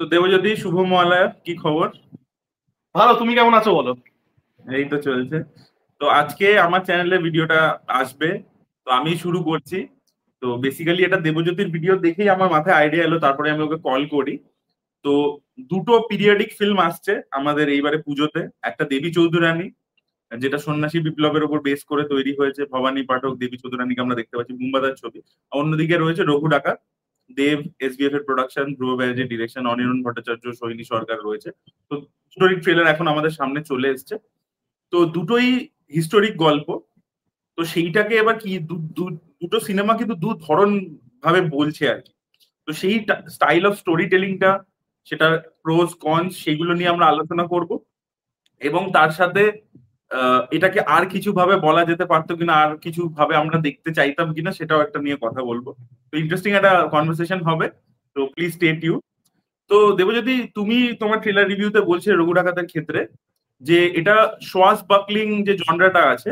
তো দেবজ্যোতি, শুভ মহালয়া, কি খবর? ভালো। তুমি কেমন আছো বলো? এই তো চলছে। তো আজকে আমার চ্যানেলে ভিডিওটা আসবে, তো আমি শুরু করছি। তো বেসিক্যালি এটা দেবজ্যোতির ভিডিও দেখেই আমার মাথায় আইডিয়া এলো, তারপরে আমি ওকে কল করি। তো দুটো পিরিয়ডিক ফিল্ম আসছে আমাদের এইবারে পুজোতে। একটা দেবী চৌধুরানী, যেটা সন্ন্যাসী বিপ্লবের উপর বেস করে তৈরি হয়েছে। ভবানী পাঠক, দেবী চৌধুরানীকে আমরা দেখতে পাচ্ছি, বুম্বাদার ছবি। অন্যদিকে রয়েছে রঘু ডাকাত, দেব এসবিএফ এর প্রোডাকশন, ধ্রুব ব্যানার্জির ডিরেকশন, অনির্বাণ ভট্টাচার্য, সোহিনী সরকার রয়েছে। তো হিস্টোরিক ট্রেলার এখন আমাদের সামনে চলে এসছে। তো দুটোই হিস্টোরিক গল্প। তো সেইটাকে এবার কি দুটো সিনেমা কিন্তু দু ধরন ভাবে বলছে আর কি। তো সেই স্টাইল অফ স্টোরি টেলিংটা, সেটার প্রোস কনস, সেগুলো নিয়ে আমরা আলোচনা করব। এবং তার সাথে এটাকে আর কিছু ভাবে বলা যেতে পারতো কিনা, আর কিছু ভাবে আমরা দেখতে চাইতাম কিনা, সেটাও একটা নিয়ে কথা বলবো। তো ইন্টারেস্টিং একটা কনভারসেশন হবে। তো প্লিজ স্টে টিউন। তো দেবজ্যোতি, তুমি তোমার ট্রেলার রিভিউতে বলছিলে রঘু ডাকাতের ক্ষেত্রে যে এটা সোয়াস বাকলিং যে জনরাটা আছে,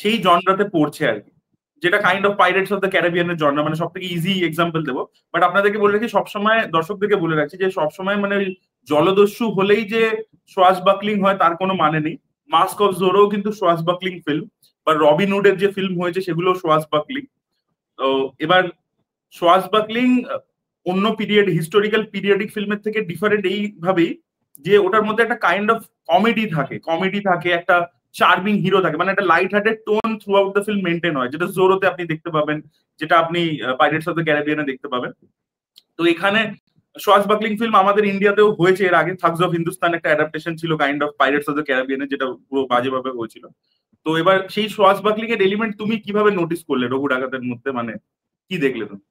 সেই জনরাতে পড়ছে আর কি, যেটা kind of pirates of the ক্যারিবিয়ানের জনরা। মানে সব থেকে ইজি এক্সাম্পল দেবো, বাট আপনাদেরকে বলে রাখি, সবসময় দর্শকদেরকে বলে রাখছি যে সবসময় মানে ওই জলদস্যু হলেই যে সোয়াস বাকলিং হয় তার কোনো মানে নেই। মাস্ক অফ জোরো কিন্তু সোয়াস বাকলিং ফিল্ম, বা রবিনহুডের যে ফিল্ম হয়েছে সেগুলো সোয়াস বাকলিং। তো এবার সোয়াস বাকলিং অন্য পিরিয়ড হিস্টোরিক্যাল পিরিয়ডিক ফিল্মের থেকে ডিফারেন্ট এইভাবেই যে ওটার মধ্যে একটা কাইন্ড অফ কমেডি থাকে, একটা চার্মিং হিরো থাকে, মানে একটা light hearted tone through out the film maintain হয়, যেটা জোরোতে আপনি দেখতে পাবেন, যেটা আপনি পাইরেটস অফ দ্য ক্যারিবিয়ানে দেখতে পাবেন। তো এখানে সোয়াস বাকলিং ফিল্ম আমাদের ইন্ডিয়াতেও হয়েছে এর আগে। থাগস অফ হিন্দুস্তান একটা অ্যাডাপ্টেশন ছিল kind of pirates of the ক্যারিবিয়ানে, যেটা পুরো বাজেভাবে হয়েছিল। তো এবার সেই সোয়াস বাকলিং এর এলিমেন্ট তুমি কিভাবে নোটিস করলে রঘু ডাকাতের মধ্যে, মানে কি দেখলে তুমি?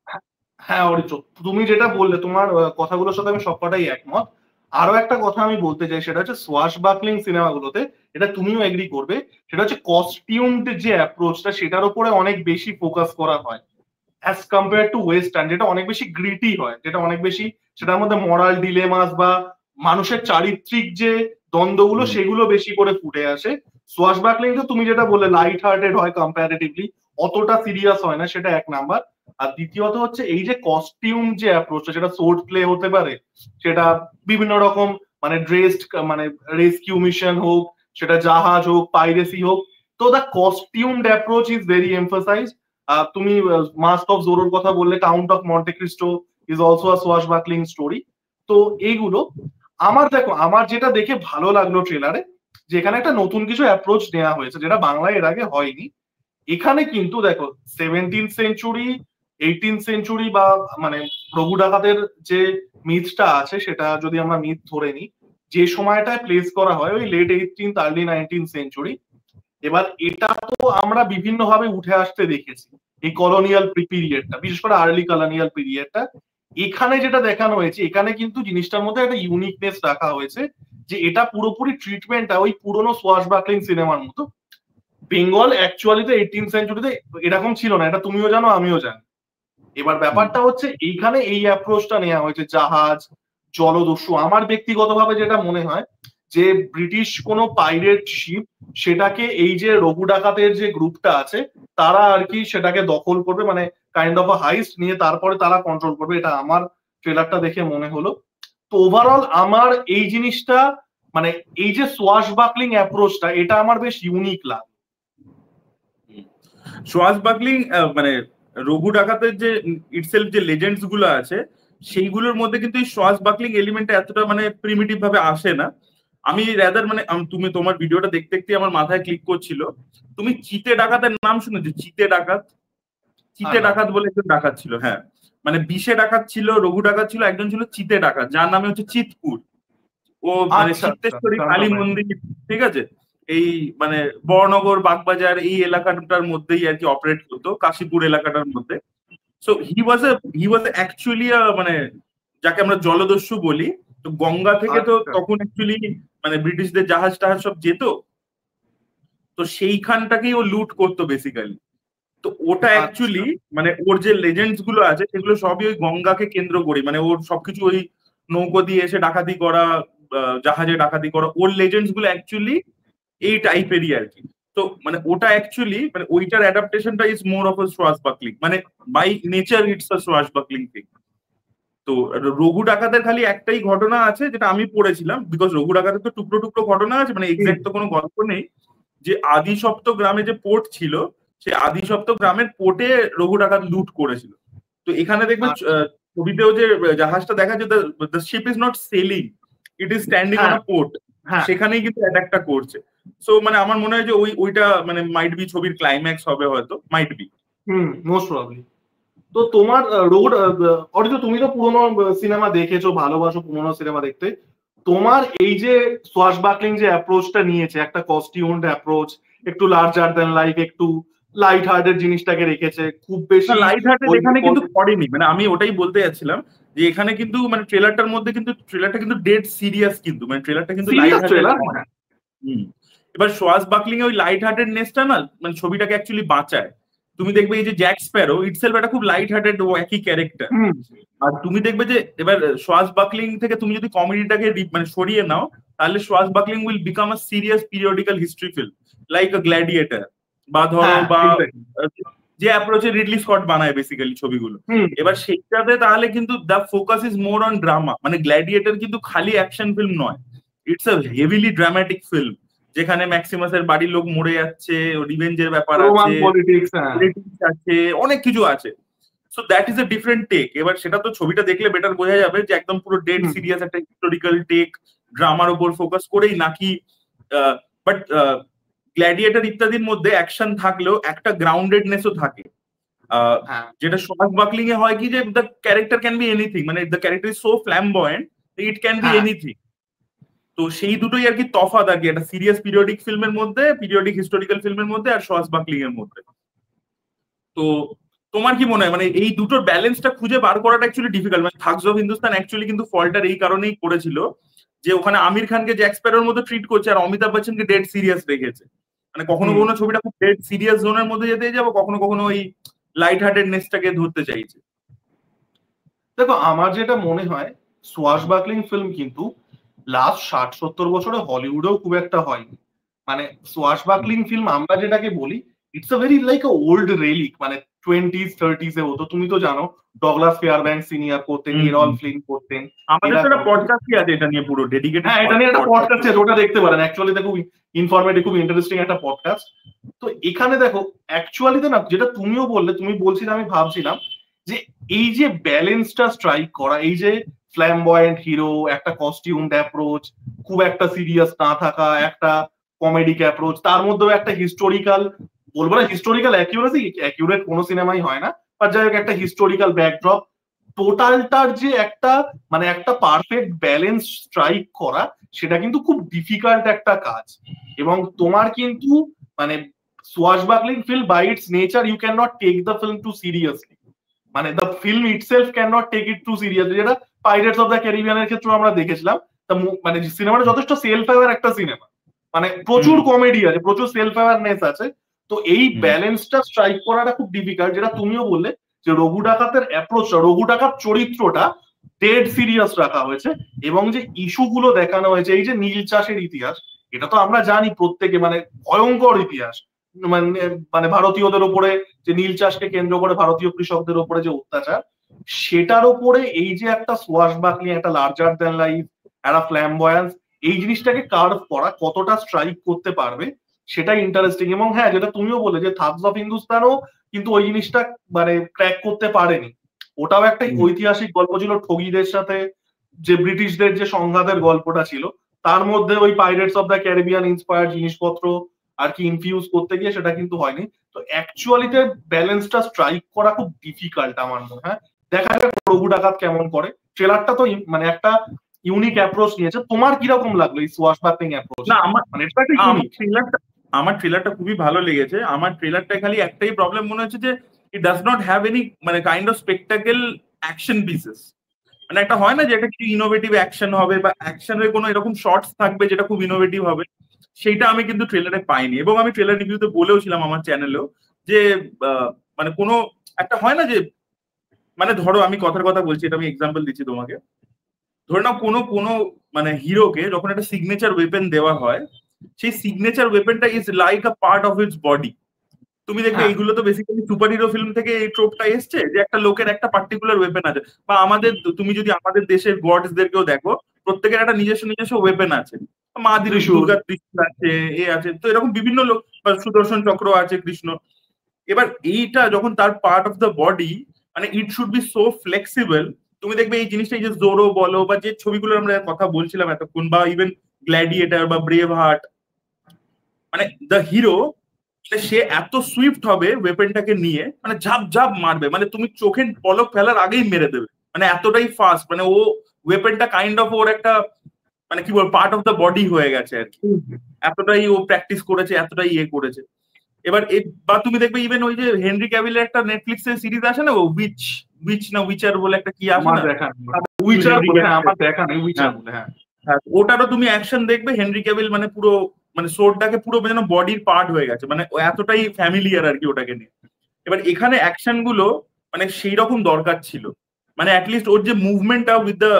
হ্যাঁ অরিত্র, তুমি যেটা বললে তোমার কথাগুলোর সাথে আমি সবকটাই একমত। আরো একটা কথা আমি বলতে চাই, সেটা হচ্ছে সোয়াশ বাকলিং সিনেমাগুলোতে, এটা তুমিও এগ্রি করবে, সেটা হচ্ছে কস্টিউমড যে অ্যাপ্রোচটা, সেটার উপরে অনেক বেশি ফোকাস করা হয় অ্যাজ কম্পেয়ার টু ওয়েস্টার্ন, যেটা অনেক বেশি গ্রিটি হয়, যেটা অনেক বেশি সেটার মধ্যে মরাল ডিলেমাস বা মানুষের চারিত্রিক যে দ্বন্দ্বগুলো সেগুলো বেশি করে ফুটে আসে। সোয়াশ বাকলিং তো তুমি যেটা বললে লাইট হার্টেড হয় কম্পারেটিভলি, অতটা সিরিয়াস হয় না, সেটা এক নাম্বার। আর দ্বিতীয়ত হচ্ছে এই যে কস্টিউম যে অ্যাপ্রোচটা, সেটা সোর্ড প্লে হতে পারে, সেটা বিভিন্ন রকম মানে ড্রেসড মানে রেস্কিউ মিশন হোক, সেটা জাহাজ হোক, পাইরেসি হোক, তো the কস্টিউমড approach is very emphasise. তুমি মাস্ক অফ জোরোর কথা বললে, count of Monte Christo is also a সোয়াশ buckling story. তো এইগুলো আমার, দেখো আমার যেটা দেখে ভালো লাগলো ট্রেলারে, যে এখানে একটা নতুন কিছু অ্যাপ্রোচ নেওয়া হয়েছে যেটা বাংলায় এর আগে হয়নি। এখানে কিন্তু দেখো 17th সেঞ্চুরি, 18th সেঞ্চুরি বা মানে রঘু ডাকাতের যে মিথটা আছে, সেটা যদি আমরা মিথ ধরে নিই, যে সময়টায় প্লেস করা হয় ওই late 18th early 19th century. এবার এটা তো আমরা বিভিন্ন ভাবে উঠে আসতে দেখেছি, এই কলোনিয়াল পিরিয়ডটা, বিশেষ করে আর্লি কলোনিয়াল পিরিয়ডটা। এখানে যেটা দেখানো হয়েছে, এখানে কিন্তু জিনিসটার মধ্যে একটা ইউনিকনেস রাখা হয়েছে, যে এটা পুরোপুরি ট্রিটমেন্টটা ওই পুরোনো সোয়াশ বাকলিং সিনেমার মতো। বেঙ্গল অ্যাকচুয়ালি তো 18th সেঞ্চুরিতে এরকম ছিল না, এটা তুমিও জানো আমিও জানি। এবার ব্যাপারটা হচ্ছে এইখানে এই অ্যাপ্রোচটা নেওয়া হয়েছে, জাহাজ, জলদস্যু। আমার ব্যক্তিগতভাবে যেটা মনে হয়, যে ব্রিটিশ কোনো পাইরেট শিপ, সেটাকে এই যে রঘু ডাকাতের যে গ্রুপটা আছে, তারা আর কি সেটাকে দখল করবে, মানে কাইন্ড অফ আ হাইস্ট নিয়ে তারপরে তারা কন্ট্রোল করবে, এটা আমার ট্রেলারটা দেখে মনে হলো। তো ওভারঅল আমার এই জিনিসটা, মানে এই যে সোয়াশ বাকলিং অ্যাপ্রোচটা, এটা আমার বেশ ইউনিক লাগে। সোয়াস বাকলিং মানে রঘু ডাকাতের যে ইটসেলফ যে লেজেন্ডস গুলো আছে, সেইগুলোর মধ্যে কিন্তু এই সোয়াস বাকলিং এলিমেন্টটা এতটা মানে প্রিমিটিভ ভাবে আসে না। আমি রাদার মানে তুমি তোমার ভিডিওটা দেখতে দেখতে আমার মাথায় ক্লিক করছিল, তুমি চিতে ডাকাতের নাম শুনেছো? চিতে ডাকাত, চিতে না। ডাকাত বলে একজন ডাকাত ছিল, হ্যাঁ। মানে বিশে ডাকাত ছিল, রঘু ডাকাত ছিল, একজন ছিল চিতে ডাকাত, যার নামে হচ্ছে চিতপুর। ও মানে আচ্ছা আচ্ছা, সিদ্ধেশ্বরী কালী জানতাম না এটা। মন্দির, ঠিক আছে, এই মানে বড়নগর বাগবাজার এই এলাকাটার মধ্যেই আর কি অপারেট করতো, কাশীপুর এলাকাটার মধ্যে। সো হি ওয়াজ অ্যাকচুয়ালি মানে যাকে আমরা জলদস্যু বলি। তো গঙ্গা থেকে তো আচ্ছা তখন অ্যাকচুয়ালি মানে ব্রিটিশদের জাহাজ টাহাজ সব যেত, তো সেইখানটাকেই ও লুট করতো বেসিক্যালি। তো ওটা আচ্ছা। অ্যাকচুয়ালি মানে ওর যে লেজেন্ডস গুলো আছে সেগুলো সবই ওই গঙ্গাকে কেন্দ্র করে, মানে ওর সবকিছু ওই নৌকো দিয়ে এসে ডাকাতি করা, জাহাজে ডাকাতি করা, ওর লেজেন্ডস গুলো অ্যাকচুয়ালি এই টাইপেরই আর কি। তো মানে ওটা অ্যাকচুয়ালি মানে ওইটার অ্যাডাপ্টেশনটা is more of a সোয়াস buckling, মানে by nature it's a সোয়াস buckling thing. তো রঘু ডাকাতের খালি একটাই ঘটনা আছে যেটা আমি পড়েছিলাম, বিকজ রঘু ডাকাতের তো টুকরো টুকরো ঘটনা আছে, মানে এক্সাক্ট তো কোনো গল্প নেই, যে আদিসপ্ত গ্রামে যে পোর্ট ছিল সেই আদিসপ্ত গ্রামের পোর্টে রঘু ডাকাত লুট করেছিল। তো এখানে দেখবে ছবিতেও যে জাহাজটা দেখা যায়, the ship is not selling, it is standing on a port, সেখানেই কিন্তু অ্যাটাকটা করছে। সো মানে আমার মনে হয় যে ওইটা মানে মাইট বি ছবির ক্লাইম্যাক্স হবে, হয়তো মাইট বি। Most probably. তো তোমার অরিজিৎ, তুমি তো পুরোনো সিনেমা দেখেছো, ভালোবাসো পুরোনো সিনেমা দেখতে। তোমার এই যে সোয়াশবাকলিং যে অ্যাপ্রোচটা নিয়েছে, একটা কস্টিউমড অ্যাপ্রোচ, একটু লার্জার দ্যান লাইফ, একটু লাইট হার্টেড জিনিসটাকে রেখেছে, খুব বেশি লাইট হার্টেড এখানে কিন্তু করেনি, মানে আমি ওটাই বলতে যাচ্ছিলাম যে এখানে কিন্তু মানে ট্রেলারটার মধ্যে কিন্তু ট্রেলারটা কিন্তু ডেড সিরিয়াস, কিন্তু মানে ট্রেলারটা কিন্তু লাইট হার্টেড। এবার সোয়াশবাকলিং এ ওই লাইট হার্টেডনেসটা না মানে ছবিটাকে অ্যাকচুয়ালি বাঁচায়। তুমি দেখবে এই যে জ্যাক স্প্যারো ইটসেলফ একটা খুব লাইট হার্টেড একই ক্যারেক্টার, আর তুমি দেখবে যে এবার সোয়াশবাকলিং থেকে তুমি যদি কমেডিটাকে মানে সরিয়ে নাও, তাহলে swashbuckling will become a serious periodical history film like a Gladiator, বা ধরো বা যে অ্যাপ্রোচে রিডলি স্কট বানায় বেসিক্যালি ছবিগুলো। এবার সেইটাতে তাহলে কিন্তু the focus is more on drama, মানে গ্ল্যাডিয়েটর কিন্তু খালি অ্যাকশন ফিল্ম নয়, it's a heavily dramatic film, যেখানে ম্যাক্সিমাসের বাড়ির লোক মরে যাচ্ছে, রিভেঞ্জের ব্যাপার আছে, পলিটিক্স আছে, অনেক কিছু আছে। So that is a different take. এবার সেটা তো ছবিটা দেখলে বেটার বোঝা যাবে যে একদম পুরো ডেড সিরিয়াস একটা হিস্টোরিক্যাল টেক ড্রামার উপর ফোকাস করেই নাকি, বাট গ্ল্যাডিয়েটর ইত্যাদির মধ্যে অ্যাকশন থাকলেও একটা গ্রাউন্ডেডনেসও থাকে, যেটা সোয়াশবাকলিং এ হয় কি যে the character can be anything, মানে the character is so flamboyant it can be anything. তো সেই দুটোই আর কি তফাৎ আর কি, একটা সিরিয়াস পিরিয়ডিক ফিল্মের মধ্যে, পিরিয়ডিক হিস্টোরিক্যাল ফিল্মের মধ্যে আর সোয়াশবাকলিং এর মধ্যে। তো তোমার কি মনে হয় মানে এই দুটোর ব্যালেন্সটা খুঁজে বার করাটা অ্যাকচুয়ালি ডিফিকাল্ট? মানে থাগস অফ হিন্দুস্তান অ্যাকচুয়ালি কিন্তু ফল্টার এই কারণেই করেছিল যে ওখানে আমির খানকে জ্যাক স্প্যারোর মতো ট্রিট করছে আর অমিতাভ বচ্চনকে ডেড সিরিয়াস রেখেছে। মানে কখনো কখনো ছবিটা খুব ডেড সিরিয়াস জোনের মধ্যে যেতে যাবো, কখনো কখনো ওই লাইট হার্টেডনেসটাকে ধরতে চাইছে। দেখো, আমার যেটা মনে হয় সোয়াশবাকলিং ফিল্ম কিন্তু লাস্ট 60-70 বছরে হলিউডেও খুব একটা হয়নি। মানে সোয়াশবাকলিং ফিল্ম আমরা যেটাকে বলি, it's a very like a old relic, মানে 20s 30s এ হতো। তুমি তো জানো ডগলাস ফেয়ারব্যাঙ্ক সিনিয়র করতেন, এরল ফ্লিন করতেন। আমাদের তো একটা পডকাস্টই আছে এটা নিয়ে পুরো ডেডিকেটেড। হ্যাঁ, এটা নিয়ে একটা পডকাস্ট আছে, ওটা দেখতে পারেন। অ্যাকচুয়ালি খুব ইনফরমেটিভ, খুব ইন্টারেস্টিং একটা পডকাস্ট। তো এখানে দেখো অ্যাকচুয়ালিতে না, যেটা তুমিও বললে, তুমি বলছিলে আমি ভাবছিলাম যে এই যে ব্যালেন্সটা স্ট্রাইক করা, এই যে ফ্ল্যামবয়েন্ট হিরো, একটা কস্টিউমড অ্যাপ্রোচ, খুব একটা সিরিয়াস না থাকা, একটা কমেডিক অ্যাপ্রোচ, তার মধ্যেও একটা হিস্টোরিক্যাল, বলবো না হিস্টোরিক্যাল অ্যাকিউরেসি, অ্যাকিউরেট কোনো সিনেমাই হয় না, বাট যাই হোক একটা হিস্টোরিক্যাল ব্যাকড্রপ, টোটালটার যে একটা মানে একটা পারফেক্ট ব্যালেন্স স্ট্রাইক করা, সেটা কিন্তু খুব ডিফিকাল্ট একটা কাজ। এবং তোমার কিন্তু মানে swashbuckling film by its nature you can not take the film too seriously, মানে the film itself can not take it too seriously, যেটা পাইরেটস অফ দ্য ক্যারিবিয়ানের ক্ষেত্রে আমরা দেখেছিলাম। মানে সিনেমাটা যথেষ্ট সেলফ অ্যাওয়ার একটা সিনেমা, মানে প্রচুর কমেডি আছে, প্রচুর সেলফ অ্যাওয়ারনেস আছে। তো এই ব্যালেন্সটা স্ট্রাইক করাটা খুব ডিফিকাল্ট। যেটা তুমিও বললে যে রঘু ডাকাতের অ্যাপ্রোচটা, রঘু ডাকাত চরিত্রটা ডেড সিরিয়াস রাখা হয়েছে, এবং যে ইস্যুগুলো দেখানো হয়েছে, এই যে নীল চাষের ইতিহাস, এটা তো আমরা জানি প্রত্যেকে, মানে ভয়ঙ্কর ইতিহাস, মানে ভারতীয়দের ওপরে যে নীল চাষকে কেন্দ্র করে ভারতীয় কৃষকদের ওপরে যে অত্যাচার, সেটার ওপরে এই যে একটা সোয়াশবাকলিং, একটা লার্জার দ্যান লাইফ, একটা ফ্ল্যামবয়ান্স, এই জিনিসটাকে কার্ভ করা কতটা স্ট্রাইক করতে পারবে সেটাই ইন্টারেস্টিং। এবং হ্যাঁ, যেটা তুমিও বলে যে থাগস অফ হিন্দুস্তানও কিন্তু ওই জিনিসটা মানে ক্র্যাক করতে পারেনি। ওটাও একটা ঐতিহাসিক গল্প ছিল, ঠগীদের সাথে যে ব্রিটিশদের যে সংঘাতের গল্পটা ছিল, তার মধ্যে ওই pirates of the Caribbean inspired জিনিসপত্র আর কি ইনফিউজ করতে গিয়ে সেটা কিন্তু হয়নি। তো অ্যাকচুয়ালিতে ব্যালেন্সটা স্ট্রাইক করা খুব ডিফিকাল্ট আমার মনে হয়। দেখা যাক রঘু ডাকাত কেমন করে। ট্রেলারটা তো মানে একটা ইউনিক অ্যাপ্রোচ নিয়েছে। তোমার কিরকম লাগলো এই সোয়াশবাকলিং অ্যাপ্রোচ? না, আমার ট্রেলারটা খুবই ভালো লেগেছে। আমার ট্রেলারটা খালি একটাই প্রবলেম মনে হচ্ছে যে it does not have any মানে kind of spectacle action pieces. মানে একটা হয় না যে একটা কিছু ইনোভেটিভ অ্যাকশন হবে বা অ্যাকশনের কোনো এরকম শর্টস থাকবে যেটা খুব ইনোভেটিভ হবে, সেইটা আমি কিন্তু ট্রেলারে পাইনি। এবং আমি ট্রেলার রিভিউতে বলেও ছিলাম আমার চ্যানেলেও যে মানে কোনো একটা হয় না যে, মানে ধরো আমি কথার কথা বলছি, এটা আমি এক্সাম্পল দিচ্ছি তোমাকে। ধরে নাও কোনো কোনো মানে হিরোকে যখন একটা সিগনেচার ওয়েপেন দেওয়া হয়, সেই সিগনেচার ওয়েপেনটা is like a part of its body. তুমি দেখবে হ্যাঁ এইগুলো তো বেসিক্যালি সুপার হিরো ফিল্ম থেকে এই ট্রোপটা এসছে, যে একটা লোকের একটা পার্টিকুলার ওয়েপেন আছে। বা আমাদের তুমি যদি আমাদের দেশের গডস দেরকেও দেখো, প্রত্যেকের একটা নিজস্ব নিজস্ব ওয়েপেন আছে। মা ত্রিশূল। দুর্গা ত্রিশূল আছে, এ আছে, তো এরকম বিভিন্ন লোক, বা সুদর্শন চক্র আছে, কৃষ্ণ। এবার এইটা যখন তার পার্ট অফ দ্য বডি, মানে it should be so flexible. তুমি দেখবে এই জিনিসটা, এই যে জোরো বলো, বা যে ছবিগুলোর আমরা কথা বলছিলাম এতক্ষণ, বা ইভেন গ্ল্যাডিয়েটার বা ব্রেভ হার্ট, মানে দ্য হিরো, সে এত সুইফট হবে ওয়েপেনটাকে নিয়ে, মানে ঝাপ ঝাপ মারবে, মানে তুমি চোখের পলক ফেলার আগেই মেরে দেবে, মানে এতটাই ফাস্ট। মানে ও ওয়েপেনটা কাইন্ড অফ ওর একটা, মানে কি বল, পার্ট অফ দ্য বডি হয়ে গেছে আর কি। এতটাই ও প্র্যাকটিস করেছে, এতটাই ইয়ে করেছে। এবার বা তুমি দেখবে ইভেন ওই যে হেনরি ক্যাভিলের একটা নেটফ্লিক্স এর সিরিজ আছে না, ও উইচ, না উইচার বলে একটা কি আছে আমার না, দেখা নেই, উইচার হেনরি বলে, হ্যাঁ ক্যাভিলের। আমার দেখা নেই, উইচার হ্যাঁ, বলে, হ্যাঁ। হ্যাঁ, ওটারও তুমি অ্যাকশন দেখবে, হেনরি ক্যাভিল মানে পুরো, মানে সোর্ডটাকে পুরো যেন বডির পার্ট হয়ে গেছে, মানে ও এতটাই ফ্যামিলিয়ার আর কি ওটাকে নিয়ে। এবার এখানে অ্যাকশন গুলো মানে সেই রকম দরকার ছিল, মানে অ্যাটলিস্ট ওর যে মুভমেন্টটা উইথ দ্য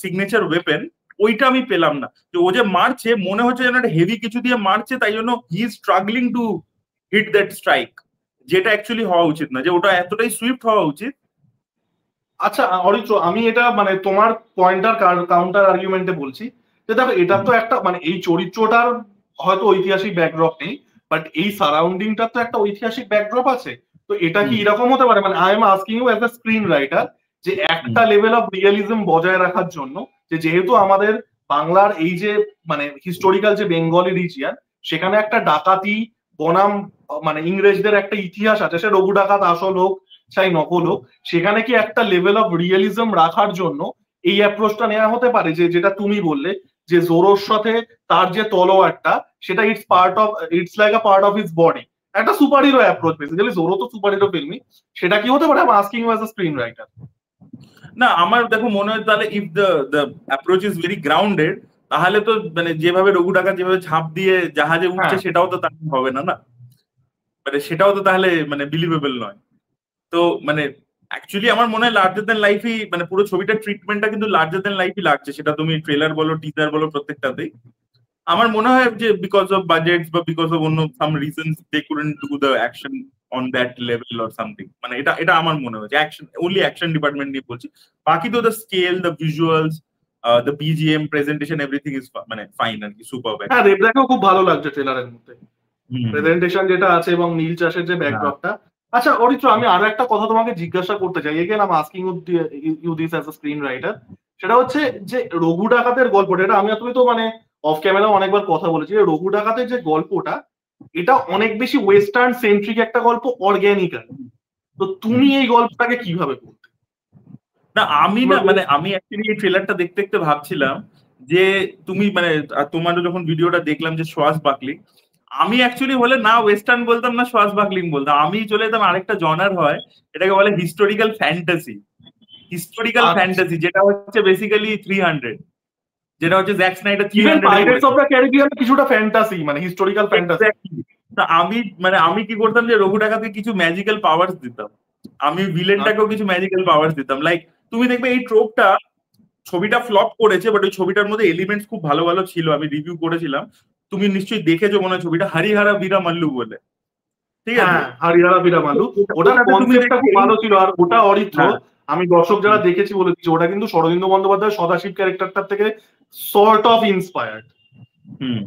সিগনেচার ওয়েপেন, ওইটা আমি পেলাম না। যে ও যে মারছে, মনে হচ্ছে যেন একটা হেভি কিছু দিয়ে মারছে, তাই জন্য he is struggling to hit that strike, যেটা অ্যাকচুয়ালি হওয়া উচিত না, যে ওটা এতটাই সুইফট হওয়া উচিত। আচ্ছা অরিত্র, আমি এটা মানে তোমার পয়েন্টার কাউন্টার আর্গুমেন্টে বলছি যে দেখো, এটা তো একটা মানে এই চরিত্রটার হয়তো ঐতিহাসিক ব্যাকড্রপ নেই, বাট এই সারাউন্ডিংটার তো একটা ঐতিহাসিক ব্যাকড্রপ আছে। তো এটা কি এরকম হতে পারে, মানে I am asking you as a screen writer, যে একটা লেভেল অফ রিয়েলিজম বজায় রাখার জন্য, যে যেহেতু আমাদের বাংলার এই যে মানে হিস্টোরিক্যাল যে বেঙ্গলি রিজিয়ান, সেখানে একটা ডাকাতি বনাম মানে ইংরেজদের একটা ইতিহাস আছে, সে রঘু ডাকাত আসল হোক চাই নকল হোক, সেখানে কি একটা লেভেল অফ রিয়েলিজম রাখার জন্য এই অ্যাপ্রোচটা নেওয়া হতে পারে, যে যেটা তুমি বললে যে জোরোর সাথে তার যে তলোয়ারটা, সেটা it's part of, it's like a part of his body, একটা super hero approach, basically Zorro তো সুপার হিরো ফিল্মই। সেটা কি হতে পারে, I am asking you as a screen writer. না, আমার দেখো মনে হয় তাহলে if the approach is very grounded, তাহলে তো মানে যেভাবে রঘু ডাকাত যেভাবে ঝাঁপ দিয়ে জাহাজে উঠছে, হ্যাঁ সেটাও তো তাহলে হবে না, না মানে সেটাও তো তাহলে মানে বিলিভেবল নয়। তো মানে অ্যাকচুয়ালি আমার মনে হয় লার্জার দ্যান লাইফই, মানে পুরো ছবিটার ট্রিটমেন্টটা কিন্তু লার্জার দ্যান লাইফই লাগছে, সেটা তুমি ট্রেলার বলো, টিজার বলো, প্রত্যেকটাতেই। আমার মনে হয় যে বিকজ অফ বাজেটস বা বিকজ অফ অন্য some reasons they couldn't do the action on that level or something, মানে এটা এটা আমার মনে হয় যে অ্যাকশন, ওনলি অ্যাকশন ডিপার্টমেন্ট নিয়ে বলছি। বাকি তো the scale, the visuals, the BGM, presentation, everything is মানে ফাইন আর কি, সুপার। হ্যাঁ, রেবরাকেও খুব ভালো লাগছে ট্রেলারের মধ্যে, হুম। প্রেজেন্টেশন যেটা আছে এবং নীল চাষের যে হ্যাঁ। ব্যাকড্রপটা। আচ্ছা অরিত্র, আমি আরো একটা কথা তোমাকে জিজ্ঞাসা করতে চাই, again I am asking you this as a screen writer. সেটা হচ্ছে যে রঘু ডাকাতের গল্পটা, এটা আমি আর তুমি তো মানে অফ ক্যামেরা অনেকবার কথা বলেছি, যে রঘু ডাকাতের যে গল্পটা, এটা অনেক বেশি ওয়েস্টার্ন সেন্ট্রিক একটা গল্প, অর্গ্যানিক্যাল। তো তুমি এই গল্পটাকে কিভাবে করতে? না আমি না মানে আমি অ্যাকচুয়ালি এই ট্রেলারটা দেখতে দেখতে ভাবছিলাম যে তুমি মানে তোমারও যখন ভিডিওটা দেখলাম যে সোয়াস বাকলি, আমি অ্যাকচুয়ালি হলে না ওয়েস্টার্ন বলতাম না সোয়াস বাকলিং বলতাম, আমি চলে যেতাম আরেকটা জনার হয়, এটাকে বলে হিস্টোরিক্যাল ফ্যান্টাসি। হিস্টোরিক্যাল আচ্ছা, ফ্যান্টাসি যেটা হচ্ছে বেসিক্যালি 300, যেটা হচ্ছে জ্যাক স্নাইডার ইভেন 300 এ পাইরেটস করেছে। অফ দ্য ক্যারিবিয়ান কিছুটা ফ্যান্টাসি, মানে হিস্টোরিক্যাল ফ্যান্টাসি। এক্স্যাক্টলি। তা আমি মানে আমি কি করতাম যে রঘু ডাকাতকে কিছু ম্যাজিক্যাল পাওয়ার্স দিতাম, আমি ভিলেনটাকেও কিছু ম্যাজিক্যাল পাওয়ার্স দিতাম। লাইক তুমি দেখবে এই ট্রোপটা, ছবিটা ফ্লপ করেছে, বাট ওই ছবিটার মধ্যে এলিমেন্টস খুব ভালো ভালো ছিল, আমি রিভিউ করেছিলাম, তুমি নিশ্চয়ই দেখেছো মনে হয় ছবিটা, হরিহারা বীরা মাল্লু বলে, ঠিক আছে? হ্যাঁ, হরিয়ানা বিরামালু, ওটার ওটাতে তুমি কনসেপ্টটা দেখবে খুব ভালো ছিল। আর ওটা অরিত্র, হ্যাঁ। আমি দর্শক যারা দেখেছি বলে দিচ্ছি, ওটা কিন্তু শরদিন্দু বন্দ্যোপাধ্যায় সদাশিব ক্যারেক্টারটার থেকে সর্ট অফ ইন্সপায়ার্ড। হুম।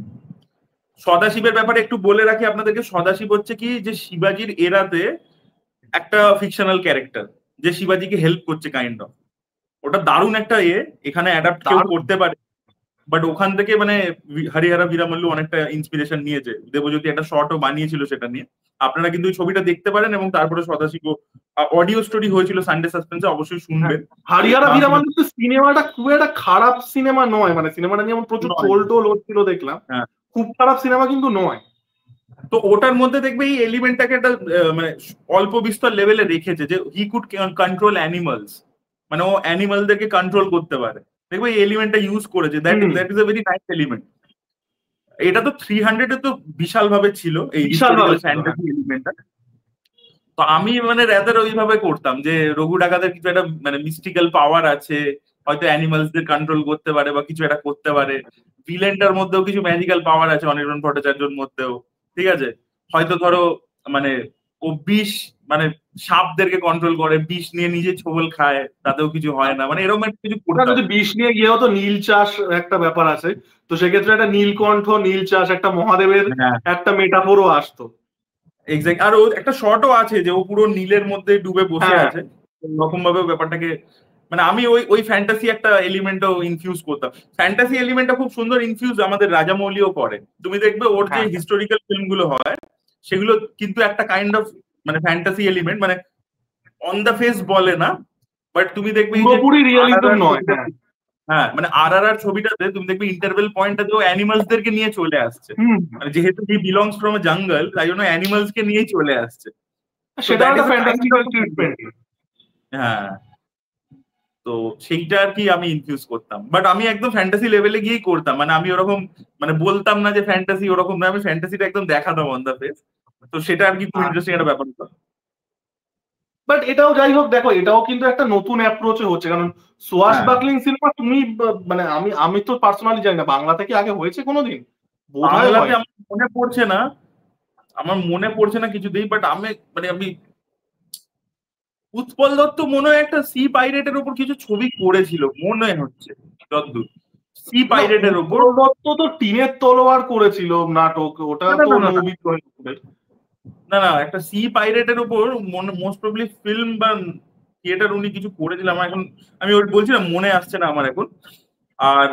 সদাশিবের ব্যাপারে একটু বলে রাখি আপনাদেরকে, সদাশিব হচ্ছে কি, যে শিবাজির এরাতে একটা ফিকশনাল ক্যারেক্টার, যে শিবাজিকে হেল্প করছে কাইন্ড অফ। ওটা দারুণ একটা এখানে অ্যাডাপ্ট কেউ তার করতে পারে, বাট ওখান থেকে মানে হরিহরা বীরামল্লু অনেকটা ইন্সপিরেশন নিয়েছে, দেবজ্যোতি একটা শর্টও বানিয়েছিল সেটা নিয়ে, আপনারা কিন্তু ওই ছবিটা দেখতে পারেন। এবং তারপরে সদাশিব অডিও স্টোরি হয়েছিল সানডে সাসপেন্সে, অবশ্যই শুনবেন। হরিয়ানা বিরামালু সিনেমাটা খুব একটা খারাপ সিনেমা নয়, মানে সিনেমাটা নিয়ে আমার প্রচুর নয়। ট্রোল টোল হচ্ছিল দেখলাম, হ্যাঁ। খুব খারাপ সিনেমা কিন্তু নয়। তো ওটার মধ্যে দেখবে এই এলিমেন্টটাকে একটা মানে অল্প বিস্তর লেভেলে রেখেছে, যে হি কুড কন্ট্রোল অ্যানিমালস, মানে ও অ্যানিমালদেরকে কন্ট্রোল করতে পারে, দেখবে এই এলিমেন্টটা ইউজ করেছে, that is a very nice element. এটা তো 300 এ তো বিশাল ভাবে ছিল এই বিশাল ভাবে হিস্টোরিক্যাল ছিল, হ্যাঁ। ফ্যান্টাসি এলিমেন্টটা। তো আমি মানে রাদার ওইভাবে করতাম যে রঘু ডাকাতের কিছু একটা মানে মিস্টিক্যাল পাওয়ার আছে, হয়তো অ্যানিমালসদের কন্ট্রোল করতে পারে বা কিছু একটা করতে পারে। ভিলেনটার মধ্যেও কিছু ম্যাজিক্যাল পাওয়ার আছে, অনির্বাণ ভট্টাচার্যর মধ্যেও, ঠিক আছে? হয়তো ধরো মানে ও বিষ মানে সাপদেরকে কন্ট্রোল করে, বিষ নিয়ে নিজে ছোবল খায়, তাতেও কিছু হয় না, মানে এরকম একটা কিছু ওটা করতাম। যদি বিষ নিয়ে গিয়েও তো নীল চাষ একটা ব্যাপার আছে, তো সেক্ষেত্রে একটা নীলকণ্ঠ নীল চাষ একটা মহাদেবের হ্যাঁ একটা মেটাফোরও আসতো। এক্স্যাক্ট। আর ও একটা শর্টও আছে যে ও পুরো নীলের মধ্যে ডুবে বসে হ্যাঁ আছে, এরকম ভাবে ব্যাপারটাকে মানে আমি ওই ওই ফ্যান্টাসি একটা এলিমেন্টও ইনফিউজ করতাম। ফ্যান্টাসি এলিমেন্টটা খুব সুন্দর ইনফিউজ আমাদের রাজামৌলিও করে। তুমি দেখবে ওর যে হ্যাঁ হিস্টোরিক্যাল ফিল্ম গুলো হয় সেগুলো কিন্তু একটা কাইন্ড অফ মানে ফ্যান্টাসি এলিমেন্ট, মানে অন দ্য ফেস বলে না, বাট তুমি দেখবে এই যে পুরোপুরি রিয়েলিজম RRR নয়। ছবিটা, হ্যাঁ হ্যাঁ মানে RRR ছবিটাতে তুমি দেখবে ইন্টারভেল পয়েন্টটাতে ও অ্যানিমালস দেরকে নিয়ে চলে আসছে, হুম, মানে যেহেতু হি বিলংস ফ্রম এ জঙ্গল তাই জন্য অ্যানিমালস কে নিয়েই চলে আসছে। তো সেটাও দ্যাট একটা is a kind fantastical of, treatment. হ্যাঁ তো সেইটা আর কি আমি ইনফিউজ করতাম, বাট আমি একদম ফ্যান্টাসি লেভেলে গিয়েই করতাম, মানে আমি ওরকম মানে বলতাম না যে ফ্যান্টাসি ওরকম না, আমি ফ্যান্টাসিটা একদম দেখাতাম অন দা ফেস। তো সেটা আর কি খুব ইন্টারেস্টিং একটা ব্যাপার হতো। বাট এটাও যাই হোক, দেখো এটাও কিন্তু একটা নতুন অ্যাপ্রোচে হচ্ছে, কারণ সোয়াশ হ্যাঁ বাকলিং সিনেমা তুমি মানে আমি আমি তো পার্সোনালি জানি না বাংলা থেকে আগে হয়েছে কোনোদিন, বোধহয় বাংলাতে হয়। আমার মনে পড়ছে না, আমার মনে পড়ছে না কিছুতেই, বাট আমি মানে আমি উৎপল দত্ত মনে হয় একটা সি পাইরেটের উপর কিছু ছবি করেছিল মনে হচ্ছে, যতদূর সি না, পাইরেটের উপর। উৎপল দত্ত তো টিনের তলোয়ার করেছিল নাটক, ওটা না না তো না না না নবীন করে। না না, একটা সি পাইরেটের উপর মোস্ট প্রবলি ফিল্ম বা থিয়েটার উনি কিছু করেছিলেন, আমার এখন আমি ওই বলছিলাম মনে আসছে না আমার এখন। আর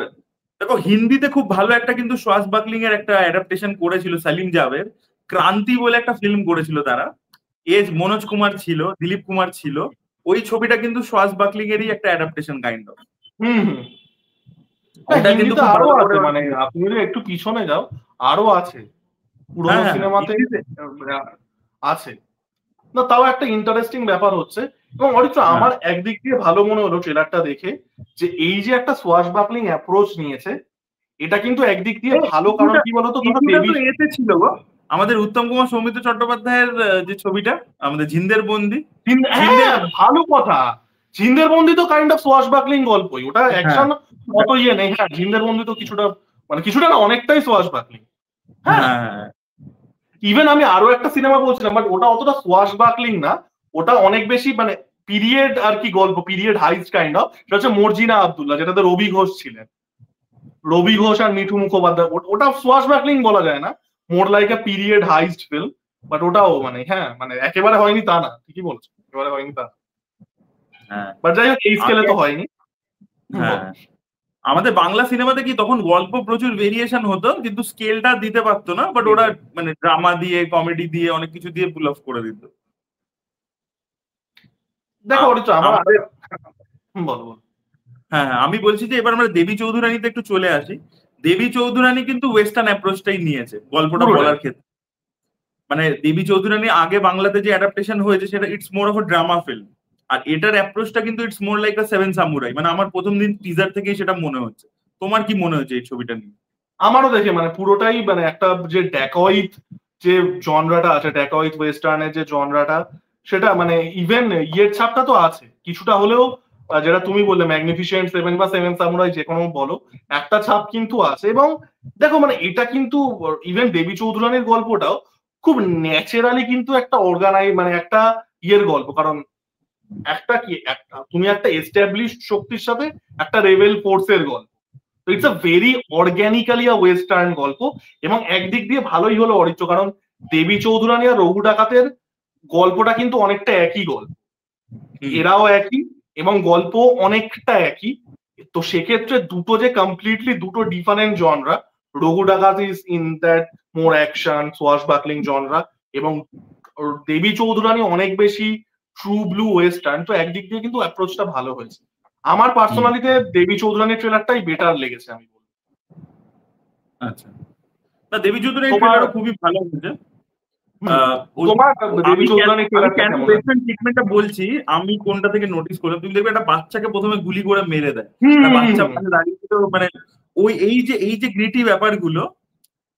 দেখো হিন্দিতে খুব ভালো একটা কিন্তু সোয়াস বাকলিং এর একটা অ্যাডাপ্টেশন করেছিল সালিম জাভেদ, ক্রান্তি বলে একটা ফিল্ম করেছিল তারা, এজ মনোজ কুমার ছিল, দিলীপ কুমার ছিল। ওই ছবিটা কিন্তু সোয়াস বাকলিং এরই একটা অ্যাডাপ্টেশন কাইন্ড অফ। হুম হুম। না, ওটা কিন্তু হিন্দিতে খুব আরো ভালো করে আছে, ওরা মানে করেছে। আপনি যদি একটু পিছনে যাও আরো আছে হ্যাঁ পুরোনো হ্যাঁ হ্যাঁ, সিনেমাতে হিন্দিতে। আছে। না, তাও একটা ইন্টারেস্টিং ব্যাপার হচ্ছে। এবং অরিত্র হ্যাঁ আমার একদিক দিয়ে ভালো মনে হলো ট্রেলারটা দেখে, যে এই যে একটা সোয়াশ বাকলিং অ্যাপ্রোচ নিয়েছে, এটা কিন্তু একদিক দিয়ে ভালো, কারণ কিছুটা কি বলতো, ধরো কিছুটা দেবী। তো এতে ছিল গো, আমাদের উত্তম কুমার সৌমিত্র চট্টোপাধ্যায়ের যে ছবিটা আমাদের জিন্দের বন্দি। জিন্দের, হ্যাঁ ভালো কথা, ঝিন্দের বন্দি তো কাইন্ড অফ সোয়াশ বাকলিং গল্পই, ওটা হ্যাঁ অ্যাকশন অত ইয়ে নেই। হ্যাঁ ঝিন্দের বন্দি তো কিছুটা, মানে কিছুটা না, অনেকটাই সোয়াশ বাকলিং। হ্যাঁ, হ্যাঁ ইভেন আমি আরো একটা সিনেমা বলছিলাম, বাট ওটা অতটা সোয়াশ বাকলিং না, ওটা অনেক বেশি মানে পিরিয়ড আর কি গল্প, পিরিয়ড হাইস্ট কাইন্ড অফ। সেটা হচ্ছে মর্জিনা আব্দুল্লাহ, যেটাতে রবি ঘোষ ছিলেন, রবি ঘোষ আর মিঠু মুখোপাধ্যায়। ওটা সোয়াশ বাকলিং বলা যায় না, more like a period heist film. But ওটাও মানে হ্যাঁ, মানে একেবারে হয়নি তা না, ঠিকই বলছো, একেবারে হয়নি তা। হ্যাঁ বাট যাই হোক, এই স্কেলে আমি তো হয়নি। হ্যাঁ বলো। আমাদের বাংলা সিনেমাতে কি তখন গল্প প্রচুর ভেরিয়েশন হতো কিন্তু স্কেলটা দিতে পারতো না, বাট ওরা মানে ড্রামা দিয়ে কমেডি দিয়ে অনেক কিছু দিয়ে পুল অফ করে দিত। দেখো অরিত্র আমার আমাদের, বলো বলো। হ্যাঁ হ্যাঁ আমি বলছি যে এবার আমরা দেবী চৌধুরানীতে একটু চলে আসি। দেবী চৌধুরানী কিন্তু ওয়েস্টার্ন অ্যাপ্রোচটাই নিয়েছে গল্পটা পুরোটাই। বলার ক্ষেত্রে। মানে দেবী চৌধুরানী আগে বাংলাতে যে অ্যাডাপ্টেশন হয়েছে সেটা it's more of a drama film, আর এটার অ্যাপ্রোচটা কিন্তু it's more like a Seven Samurai, মানে আমার প্রথম দিন টিজার থেকেই সেটা মনে হচ্ছে। তোমার কি মনে হচ্ছে এই ছবিটা নিয়ে? আমারও দেখে মানে পুরোটাই মানে একটা যে ড্যাকয়েট যে জনরাটা আছে, ড্যাকয়েট ওয়েস্টার্নের যে জনরাটা, সেটা মানে ইভেন ইয়ের ছাপটা তো আছে কিছুটা হলেও, যেটা তুমি বললে ম্যাগনিফিসেন্ট সেভেন বা সেভেন সামুরাই যে কোনো বলো, একটা ছাপ কিন্তু আছে। এবং দেখো মানে এটা কিন্তু ইভেন দেবী চৌধুরানীর গল্পটাও খুব ন্যাচারালি কিন্তু একটা মানে একটা ইয়ের গল্প, কারণ একটা কি একটা তুমি একটা এস্টাবলিশড শক্তির সাথে একটা রেবেল ফোর্সের গল্প, তো it's a very organically a western গল্প। এবং একদিক দিয়ে ভালোই হলো অরিত্র, কারণ দেবী চৌধুরানী আর রঘু ডাকাতের গল্পটা কিন্তু অনেকটা একই গল্প, এরাও একই এবং গল্প অনেকটা একই। তো সেক্ষেত্রে দুটো যে কমপ্লিটলি দুটো different genre, Raghu Dakat is in that more action swashbuckling genre, এবং দেবী চৌধুরানী অনেক বেশি ট্রু ব্লু ওয়েস্টার্ন। তো একদিক দিয়ে কিন্তু অ্যাপ্রোচটা ভালো হয়েছে। আমার পার্সোনালিতে দেবী চৌধুরানীর ট্রেলারটাই বেটার লেগেছে আমি বলবো। আচ্ছা, না দেবী চৌধুরানী তোমার ট্রেলারও খুবই ভালো হয়েছে। হুম, ওই তোমার দেবী আমি কেন চৌধুরানীর আমি ট্রেলারটা কেন কেমন লাগে? ওয়েস্টার্ন ট্রিটমেন্টটা বলছি, আমি কোনটা থেকে নোটিস করলাম, তুমি দেখবে একটা বাচ্চাকে প্রথমে গুলি করে মেরে দেয়, হুম একটা হুম বাচ্চা হুম। মানে দাঁড়িয়ে ছিল, মানে ওই এই যে গ্রিটি ব্যাপারগুলো,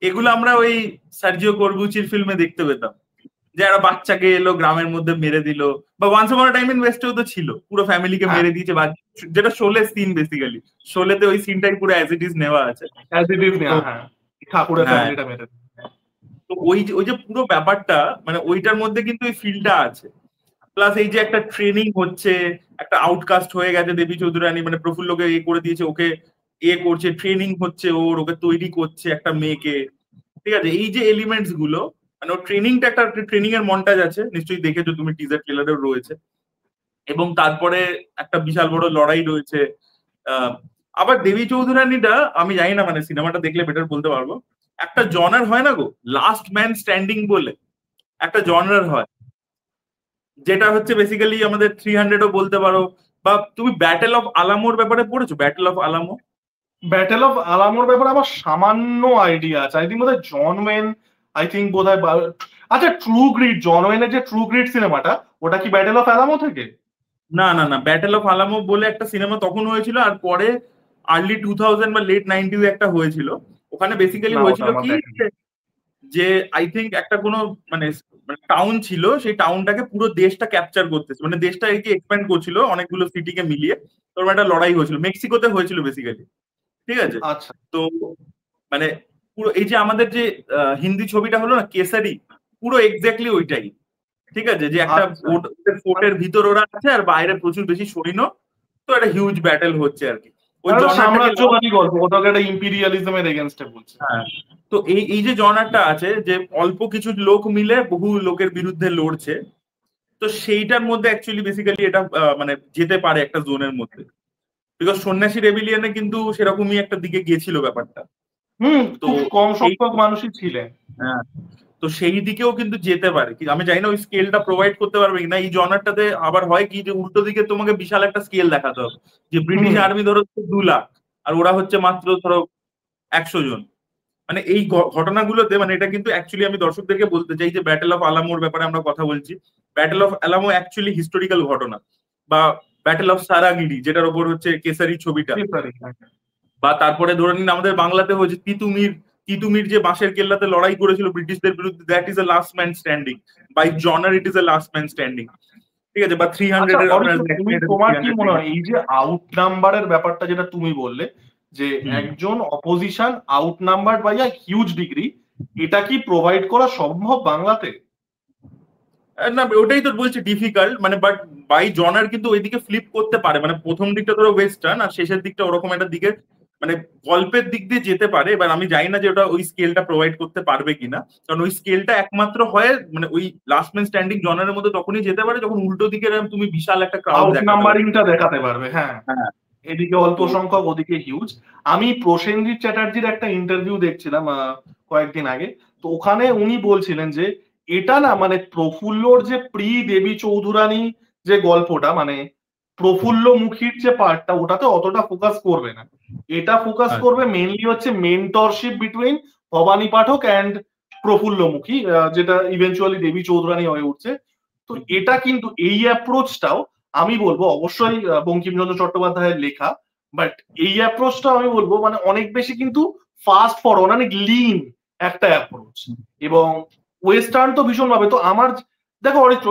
এগুলো আমরা ওই সার্জিও করবুচির ফিল্মে দেখতে পেতাম, যে একটা বাচ্চাকে এলো গ্রামের মধ্যে মেরে দিল, বা once upon a time in ওয়েস্টেও তো ছিল, পুরো ফ্যামিলিকে হ্যাঁ, মেরে দিয়েছে, বা যেটা শোলে সিন বেসিক্যালি, শোলেতে ওই সিনটাই পুরো অ্যাজ ইট ইজ নেওয়া আছে। অ্যাজ ইট ইজ তো নেওয়া, হ্যাঁ, ঠাকুরের হ্যাঁ ফ্যামিলিটা মেরে। তো ওই যে পুরো ব্যাপারটা মানে ওইটার মধ্যে কিন্তু এই ফিলটা আছে। প্লাস এই যে একটা ট্রেনিং হচ্ছে, একটা আউটকাস্ট হয়ে গেছে দেবী চৌধুরানী, মানে প্রফুল্লকে এ করে দিয়েছে, ওকে এ করছে, ট্রেনিং হচ্ছে, ওকে তৈরি করছে একটা মেয়েকে। ঠিক আছে, এই যে এলিমেন্টস গুলো, মানে ওর ট্রেনিংটা, একটা ট্রেনিং এর মন্টাজ আছে, নিশ্চয়ই দেখেছো তুমি, টিজার ট্রেলারেও রয়েছে। এবং তারপরে একটা বিশাল বড় লড়াই রয়েছে। আহ, আবার দেবী চৌধুরানীটা আমি জানি না, মানে সিনেমাটা দেখলে বেটার বলতে পারবো, একটা জনার হয় না গো, লাস্ট ম্যান স্ট্যান্ডিং বলে একটা জনার হয়, যেটা হচ্ছে বেসিক্যালি আমাদের 300ও বলতে পারো। বা তুমি ব্যাটেল অফ আলামোর ব্যাপারে পড়েছো? ব্যাটেল অফ আলামো, ব্যাটেল অফ আলামোর ব্যাপারে আমার সামান্য আইডিয়া আছে। আই থিঙ্ক বোধহয় জন ওয়েন, আই থিঙ্ক বোধহয় আচ্ছা ট্রু গ্রিড, জন ওয়েনের যে ট্রু গ্রিড সিনেমাটা, ওটা কি ব্যাটেল অফ আলামো থেকে? না না না, ব্যাটেল অফ আলামো বলে একটা সিনেমা তখন হয়েছিল, আর পরে আর্লি 2000 বা লেট 90 একটা হয়েছিল। ওখানে বেসিক্যালি না, ওটা হয়েছিল আমার কি, দেখেনি। যে আই থিঙ্ক একটা কোনো মানে টাউন ছিল, সেই টাউনটাকে পুরো দেশটা ক্যাপচার করতেছে, মানে দেশটা একে এক্সপ্যান্ড করছিল অনেকগুলো সিটিকে মিলিয়ে। তোর একটা লড়াই হয়েছিল, মেক্সিকোতে হয়েছিল বেসিক্যালি। ঠিক আছে, আচ্ছা। তো মানে পুরো এই যে আমাদের যে হিন্দি ছবিটা হলো না কেসারি, পুরো এক্স্যাক্টলি ওইটাই। ঠিক আছে, যে একটা আচ্ছা, ফোর্টের ভিতর ওরা আছে, আর বাইরে প্রচুর বেশি সৈন্য, তো একটা হিউজ ব্যাটেল হচ্ছে আর কি। ওই একটা জনারটাকে, সাম্রাজ্যবাদী গল্প, কোথাও একটা ইম্পিরিয়ালিজমের এগেনস্টে বলছে। হ্যাঁ, তো এই যে জনারটা আছে, যে অল্প কিছু লোক মিলে বহু লোকের বিরুদ্ধে লড়ছে, তো সেইটার মধ্যে অ্যাকচুয়ালি বেসিক্যালি এটা মানে যেতে পারে একটা জোনের মধ্যে। বিকজ সন্ন্যাসী রেবিলিয়নে কিন্তু সেরকমই একটা দিকে গিয়েছিল ব্যাপারটা। তো খুব কম সেই, সংখ্যক মানুষই ছিলেন। হ্যাঁ, তো সেই দিকেও কিন্তু যেতে পারে কি, আমি জানি না ওই স্কেলটা প্রোভাইড করতে পারবে কিনা। এই জনারটাতে আবার হয় কি, যে উল্টো দিকে তোমাকে বিশাল একটা স্কেল দেখাতে হবে, যে ব্রিটিশ হুম। আর্মি ধরো 2 লাখ, আর ওরা হচ্ছে মাত্র ধরো 100 জন। মানে এই ঘটনাগুলোতে, মানে এটা কিন্তু অ্যাকচুয়ালি আমি দর্শকদেরকে বলতে চাই, যে ব্যাটেল অফ আলামোর ব্যাপারে আমরা কথা বলছি, ব্যাটেল অফ আলামো অ্যাকচুয়ালি হিস্টোরিক্যাল ঘটনা। বা ব্যাটেল অফ সারাগিরি, যেটার উপর হচ্ছে কেসারি ছবিটা। বা তারপরে ধরে নিন আমাদের বাংলাতে হয়েছে তিতুমির, তিতুমির যে বাঁশের কেল্লাতে লড়াই করেছিল ব্রিটিশদের বিরুদ্ধে, that is a last man standing. By genre it is a last man standing. ঠিক আছে, বা আচ্ছা 300 এর আপনার অরিত্র, তুমি তোমার কি 300 মনে হয় এই যে আউট নাম্বারের ব্যাপারটা যেটা তুমি বললে, যে হুম। একজন opposition outnumber by a huge degree, এটা কি প্রোভাইড করা সম্ভব বাংলাতে? না, ওটাই তো বলছি ডিফিকাল্ট, মানে বাট বাই জনার কিন্তু ওইদিকে ফ্লিপ করতে পারে, মানে প্রথম দিকটা ধরো ওয়েস্টার্ন, আর শেষের দিকটা ওরকম একটা দিকে, মানে গল্পের দিক দিয়ে যেতে পারে। এবার আমি জানি না যে ওটা ওই স্কেলটা প্রোভাইড করতে পারবে কিনা, কারণ ওই স্কেলটা একমাত্র হয় মানে ওই লাস্ট ম্যান স্ট্যান্ডিং জনারের মধ্যে তখনই যেতে পারে, যখন উল্টো দিকে তুমি বিশাল একটা ক্রাউড আউট দেখাতে পারবে। নাম্বারিংটা দেখাতে পারবে, হ্যাঁ। হ্যাঁ। এদিকে অল্প তো সংখ্যক, ওদিকে হিউজ। আমি প্রসেনজিৎ চ্যাটার্জির একটা ইন্টারভিউ দেখছিলাম কয়েকদিন আগে। তো ওখানে উনি বলছিলেন যে এটা না, মানে প্রফুল্লর যে প্রি দেবী চৌধুরানী যে গল্পটা, মানে প্রফুল্ল মুখীর যে পার্টটা, ওটাতে অতটা ফোকাস করবে না। এটা ফোকাস করবে মেইনলি হচ্ছে mentorship between Bhabani Pathak and Prafulla Mukhi, যেটা ইভেনচুয়ালি দেবী চৌধুরানী হয়ে উঠছে। তো এটা কিন্তু এই অ্যাপ্রোচটাও আমি বলবো, অবশ্যই বঙ্কিমচন্দ্র চট্টোপাধ্যায়ের লেখা, বাট এই অ্যাপ্রোচটা আমি বলবো মানে অনেক বেশি কিন্তু ফাস্ট ফরওয়ার্ড, অনেক লিন একটা অ্যাপ্রোচ। এবং ওয়েস্টার্ন তো ভীষণ ভাবে। তো আমার দেখো অরিত্র,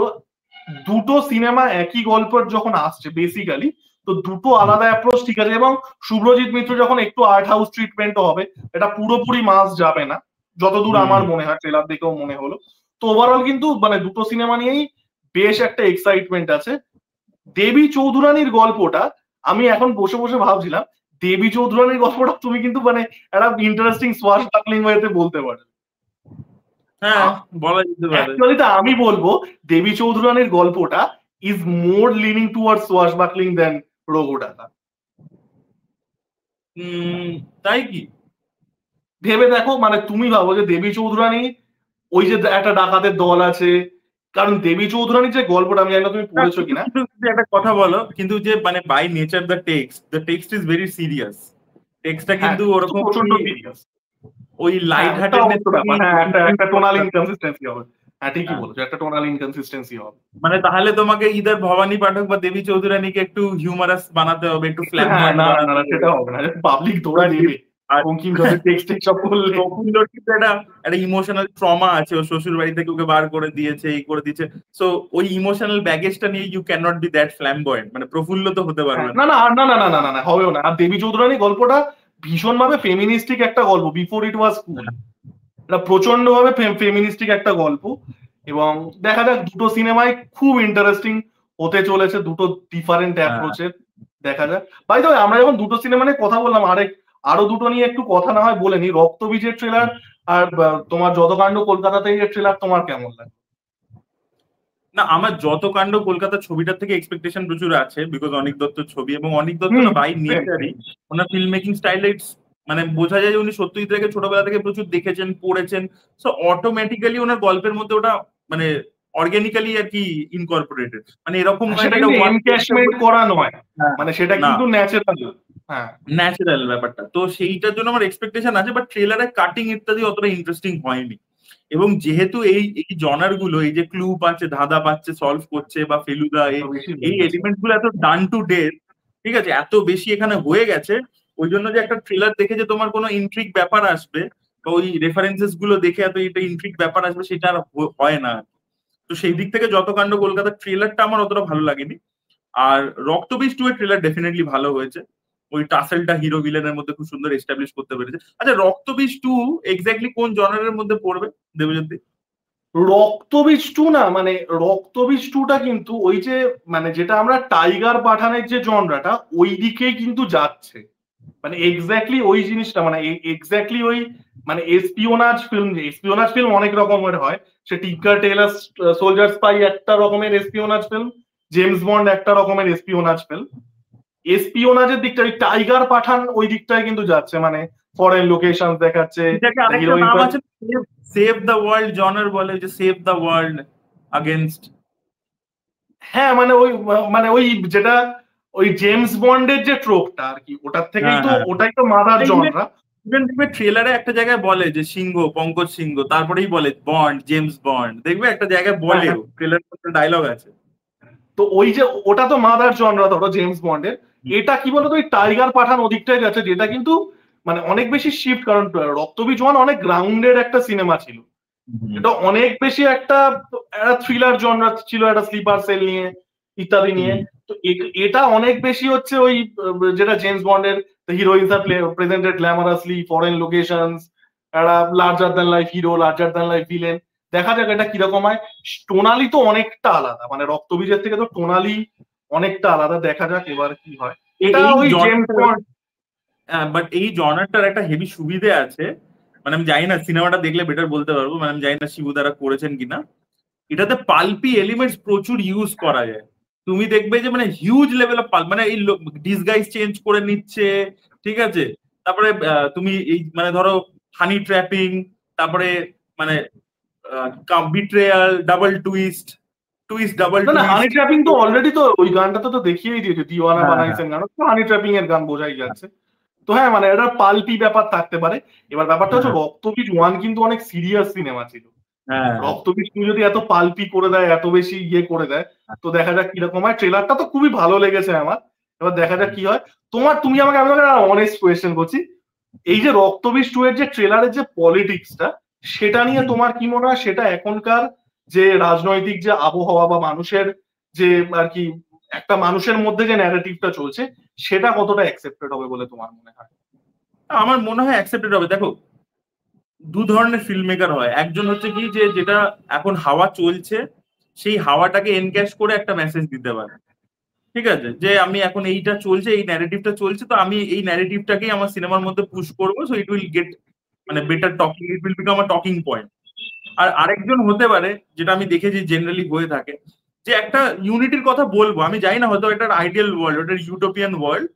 দুটো সিনেমা একই গল্পের যখন আসছে বেসিক্যালি, তো দুটো আলাদা অ্যাপ্রোচ, ঠিক আছে। এবং শুভ্রজিৎ মিত্র যখন একটু আর্ট হাউস ট্রিটমেন্টও হবে, এটা পুরোপুরি মাস যাবে না, যতদূর আমার মনে হয়, ট্রেলার দেখেও মনে হলো। তো ওভারঅল কিন্তু মানে দুটো সিনেমা নিয়েই বেশ একটা এক্সাইটমেন্ট আছে। দেবী চৌধুরানীর গল্পটা আমি এখন বসে বসে ভাবছিলাম, দেবী চৌধুরানীর গল্পটা তুমি কিন্তু মানে একটা ইন্টারেস্টিং সোয়াশ বাকলিং ওয়েতে বলতে পারো। হ্যাঁ, বলা যেতে পারে। অ্যাকচুয়ালি তো আমি বলবো দেবী চৌধুরানীর গল্পটা is more leaning towards swashbuckling than রঘুডাকা। তাই কি? ভেবে দেখো, মানে তুমি ভাবো যে দেবী চৌধুরানী, ওই যে একটা ডাকাতের দল আছে, কারণ দেবী চৌধুরানীর যে গল্পটা, আমি জানি না তুমি না, পড়েছো কিন্তু কিনা। কিন্তু কিন্তু একটা কথা বলো, কিন্তু যে মানে by nature the text is very serious. টেক্সটটা হ্যাঁ, কিন্তু ওরকম প্রচন্ড সিরিয়াস। ওই হ্যাঁ, লাইট ওটা হার্টেডনেস অবশ্য ব্যাপার, হ্যাঁ, একটা একটা টোনাল ইনকনসিস্টেন্সি হবে। হ্যাঁ, ঠিকই বলেছো, একটা টোনাল ইনকনসিস্টেন্সি হবে। মানে তাহলে তোমাকে ইদার ভবানী পাঠক বা দেবী চৌধুরানীকে একটু হিউমারাস বানাতে হবে, একটু হ্যাঁ, ফ্ল্যামবয়েন্ট না না বানাতে না, হবে। সেটা হবে না, পাবলিক ধরে দেবে আর বঙ্কিমচন্দ্রের টেক্সট সব করলে। প্রফুল্লর কিন্তু একটা ইমোশনাল ট্রমা আছে, ও শ্বশুর বাড়ি থেকে ওকে বার করে দিয়েছে, এই করে দিয়েছে। সো ওই ইমোশনাল ব্যাগেজটা নিয়ে you can not be that flamboyant, মানে প্রফুল্ল তো হতে পারবে না। না না না না না না না না, হবেও না। আর দেবী চৌধুরানী গল্পটা ভীষণভাবে ফেমিনিস্টিক একটা গল্প, বিফোর ইট ওয়াজ কুল। এটা প্রচন্ড ভাবে ফেমিনিস্টিক একটা গল্প, এবং দেখা যাক দুটো সিনেমায় খুব ইন্টারেস্টিং হতে চলেছে, দুটো ডিফারেন্ট অ্যাপ্রোচের। দেখা যাক। বাই দ্য ওয়ে, আমরা যখন দুটো সিনেমা নিয়ে কথা বললাম, আরো দুটো নিয়ে একটু কথা না হয় বলে নি। রক্তবীজের ট্রেলার আর তোমার যতকাণ্ড কলকাতাতে এর ট্রেলার তোমার কেমন লাগে? না, আমার যত কাণ্ড কলকাতা ছবিটার থেকে এক্সপেকটেশন প্রচুর আছে, বিকজ অনিক দত্তর ছবি, এবং অনিক দত্ত না বাই নেচারই ওনার ফিল্ম মেকিং স্টাইলে মানে বোঝা যায় যে উনি সত্যি থেকে ছোটবেলা থেকে প্রচুর দেখেছেন, পড়েছেন। সো অটোমেটিক্যালি ওনার গল্পের মধ্যে ওটা মানে অর্গানিক্যালি আর কি ইনকর্পোরেটেড, মানে এরকম সেটা কিন্তু এনক্যাশমেন্ট করা নয়, মানে সেটা কিন্তু ন্যাচারাল। হ্যাঁ, ন্যাচারাল ব্যাপারটা। তো সেইটার জন্য আমার এক্সপেকটেশন আছে, বাট ট্রেলারে কাটিং ইত্যাদি অতটা ইন্টারেস্টিং হয়নি। এবং যেহেতু এই এই জনার গুলো, এই যে ক্লু পাচ্ছে, ধাঁধা পাচ্ছে, সলভ করছে, বা ফেলুদা, এই এলিমেন্ট গুলো এত ডান টু ডেথ, ঠিক আছে, এত বেশি এখানে হয়ে গেছে, ওই জন্য যে একটা ট্রেলার দেখে যে তোমার কোনো ইন্ট্রিক ব্যাপার আসবে, বা ওই রেফারেন্সেস গুলো দেখে এত এটা ইন্ট্রিক ব্যাপার আসবে, সেটা আর হয় না। তো সেই দিক থেকে যত কাণ্ড কলকাতার ট্রেলারটা আমার অতটা ভালো লাগেনি। আর রক্তবীজ 2 এর ট্রেলার ডেফিনেটলি ভালো হয়েছে, ওই টাসেলটা হিরো ভিলেনের মধ্যে খুব সুন্দর এস্টাবলিশ করতে পেরেছে। আচ্ছা, রক্তবীজ 2 এক্স্যাক্টলি কোন জনারের মধ্যে পড়বে দেবজ্যোতি? রক্তবীজ 2 না, মানে রক্তবীজ 2টা কিন্তু ওই যে মানে যেটা আমরা টাইগার পাঠানের যে জনরাটা ওই দিকেই কিন্তু যাচ্ছে, মানে এক্স্যাক্টলি ওই জিনিসটা, মানে এক্স্যাক্টলি ওই মানে এসপিওনাজ ফিল্ম অনেক রকমের হয়। সে টিকার টেলার সোলজার স্পাই একটা রকমের এসপিওনাজ ফিল্ম, জেমস বন্ড একটা রকমের এসপিওনাজ ফিল্ম। এসপিওনাজের দিকটা ওই টাইগার পাঠান ওই দিকটায় কিন্তু যাচ্ছে, মানে ফরেন লোকেশন দেখাচ্ছে। নাম আছে সেভ দ্য ওয়ার্ল্ড জনার বলে, যে সেভ দ্য ওয়ার্ল্ড আগেনস্ট। হ্যাঁ, মানে ওই যেটা ওই জেমস বন্ডের যে ট্রোপটা আর কি, ওটার থেকেই তো, ওটাই তো মাদার জনরা। দেখবে ট্রেলারে একটা জায়গায় বলে যে সিংহ, পঙ্কজ সিংহ, তারপরেই বলে বন্ড, জেমস বন্ড, দেখবে একটা জায়গায় বলে, ট্রেলার ডায়লগ আছে। তো ওই যে ওটা তো মাদার জনরা ধরো জেমস বন্ডের। এটা কি বলতো ওই টাইগার পাঠান ওদিকটাই যাচ্ছে, যেটা কিন্তু মানে অনেক বেশি শিফট, কারণ রক্তবীজ 1 অনেক গ্রাউন্ডেড একটা সিনেমা ছিল, এটা অনেক বেশি একটা থ্রিলার জনরা ছিল, একটা স্লিপার সেল নিয়ে ইত্যাদি নিয়ে। তো এটা অনেক বেশি হচ্ছে ওই যেটা জেমস বন্ডের হিরোইনস আর প্রেজেন্টেড গ্ল্যামারাসলি, ফরেন লোকেশনস, একটা larger than life hero, larger than life villain. দেখা যাক এটা কিরকম হয়। টোনালি তো অনেকটা আলাদা, মানে রক্তবীজের থেকে তো টোনালি অনেকটা আলাদা। দেখা যাক এবার কি হয়। এটা ওই জেমস বন্ড, বাট এই জনারটার একটা হেভি সুবিধে আছে, মানে আমি জানি না, সিনেমাটা দেখলে বেটার বলতে পারবো, মানে আমি জানি না শিবু দ্বারা করেছেন কিনা। এটাতে পাল্পি এলিমেন্টস প্রচুর ইউজ করা যায়। তুমি দেখবে যে মানে হিউজ লেভেল অফ পাল্প, মানে এই ডিসগাইজ চেঞ্জ করে নিচ্ছে, ঠিক আছে। তারপরে তুমি এই মানে ধরো হানি ট্র্যাপিং, তারপরে মানে বিট্রেয়াল, ডাবল টুইস্ট, ডাবল না টুইস্ট। হানি ট্র্যাপিং তো অলরেডি তো ওই গানটা তো দেখিয়েই দিয়েছে, দিওয়ানা বানাইছেন গান, তো হানি ট্র্যাপিং এর গান বোঝাই যাচ্ছে। তো হ্যাঁ, মানে এটা পাল্পি ব্যাপার থাকতে পারে। এবার ব্যাপারটা হচ্ছে রক্তবীজ 1 কিন্তু অনেক সিরিয়াস সিনেমা ছিল, রক্তবীজ 2 যদি এত পাল্পি করে দেয়, এত বেশি ইয়ে করে দেয়, তো দেখা যাক কিরকম হয়। ট্রেলারটা তো খুবই ভালো লেগেছে আমার, এবার দেখা যাক কি হয়। তুমি আমাকে, আমি অনেস্ট কোয়েশ্চেন করছি, এই যে রক্তবীজ 2 এর যে ট্রেলারের যে পলিটিক্সটা, সেটা নিয়ে তোমার কি মনে হয়? সেটা এখনকার যে রাজনৈতিক যে আবহাওয়া বা মানুষের যে আর কি একটা মানুষের মধ্যে যে ন্যারেটিভটা চলছে, সেটা কতটা অ্যাকসেপ্টেড হবে বলে তোমার মনে হয়? আমার মনে হয় অ্যাকসেপ্টেড হবে। দেখো, দু ধরনের ফিল্ম মেকার হয়। একজন হচ্ছে কি, যে যেটা এখন হাওয়া চলছে, সেই হাওয়াটাকে এনক্যাশ করে একটা মেসেজ দিতে পারে, ঠিক আছে, যে আমি এখন এইটা চলছে, এই ন্যারেটিভটা চলছে, তো আমি এই ন্যারেটিভটাকেই আমার সিনেমার মধ্যে পুশ করবো, সো ইট উইল গেট মানে better talking, it will become a talking point. আর আরেকজন হতে পারে, যেটা আমি দেখেছি জেনারেলি হয়ে থাকে, যে একটা ইউনিটির কথা বলবো, আমি জানি না হয়তো এটা আইডিয়াল ওয়ার্ল্ড, ওটা ইউটোপিয়ান ওয়ার্ল্ড,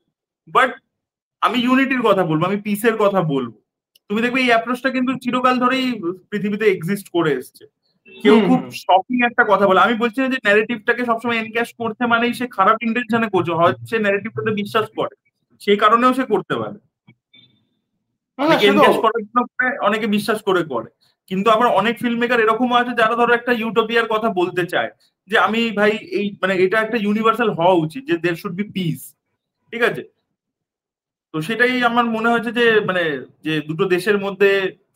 বাট আমি ইউনিটির কথা বলবো, আমি পিসের কথা বলবো। তুমি দেখবে এই অ্যাপ্রোচটা কিন্তু চিরকাল ধরেই পৃথিবীতে এক্সিস্ট করে এসছে। কেউ খুব শকিং একটা কথা বলে, আমি বলছি না যে ন্যারেটিভটাকে সবসময় এনক্যাশ করতে মানেই সে খারাপ ইন্টেনশনে করছে, হচ্ছে ন্যারেটিভটাতে বিশ্বাস করে, সেই কারণেও সে করতে পারে। অনেকে এনক্যাশ করার জন্য করে, অনেকে বিশ্বাস করে করে। কিন্তু আবার অনেক ফিল্ম মেকার এরকমও আছে যারা ধরো একটা ইউটোপিয়ার কথা বলতে চায়, যে আমি ভাই এই মানে এটা একটা ইউনিভার্সাল হওয়া উচিত, যে দের শুড বি পিস, ঠিক আছে। তো সেটাই আমার মনে হয়েছে, যে মানে যে দুটো দেশের মধ্যে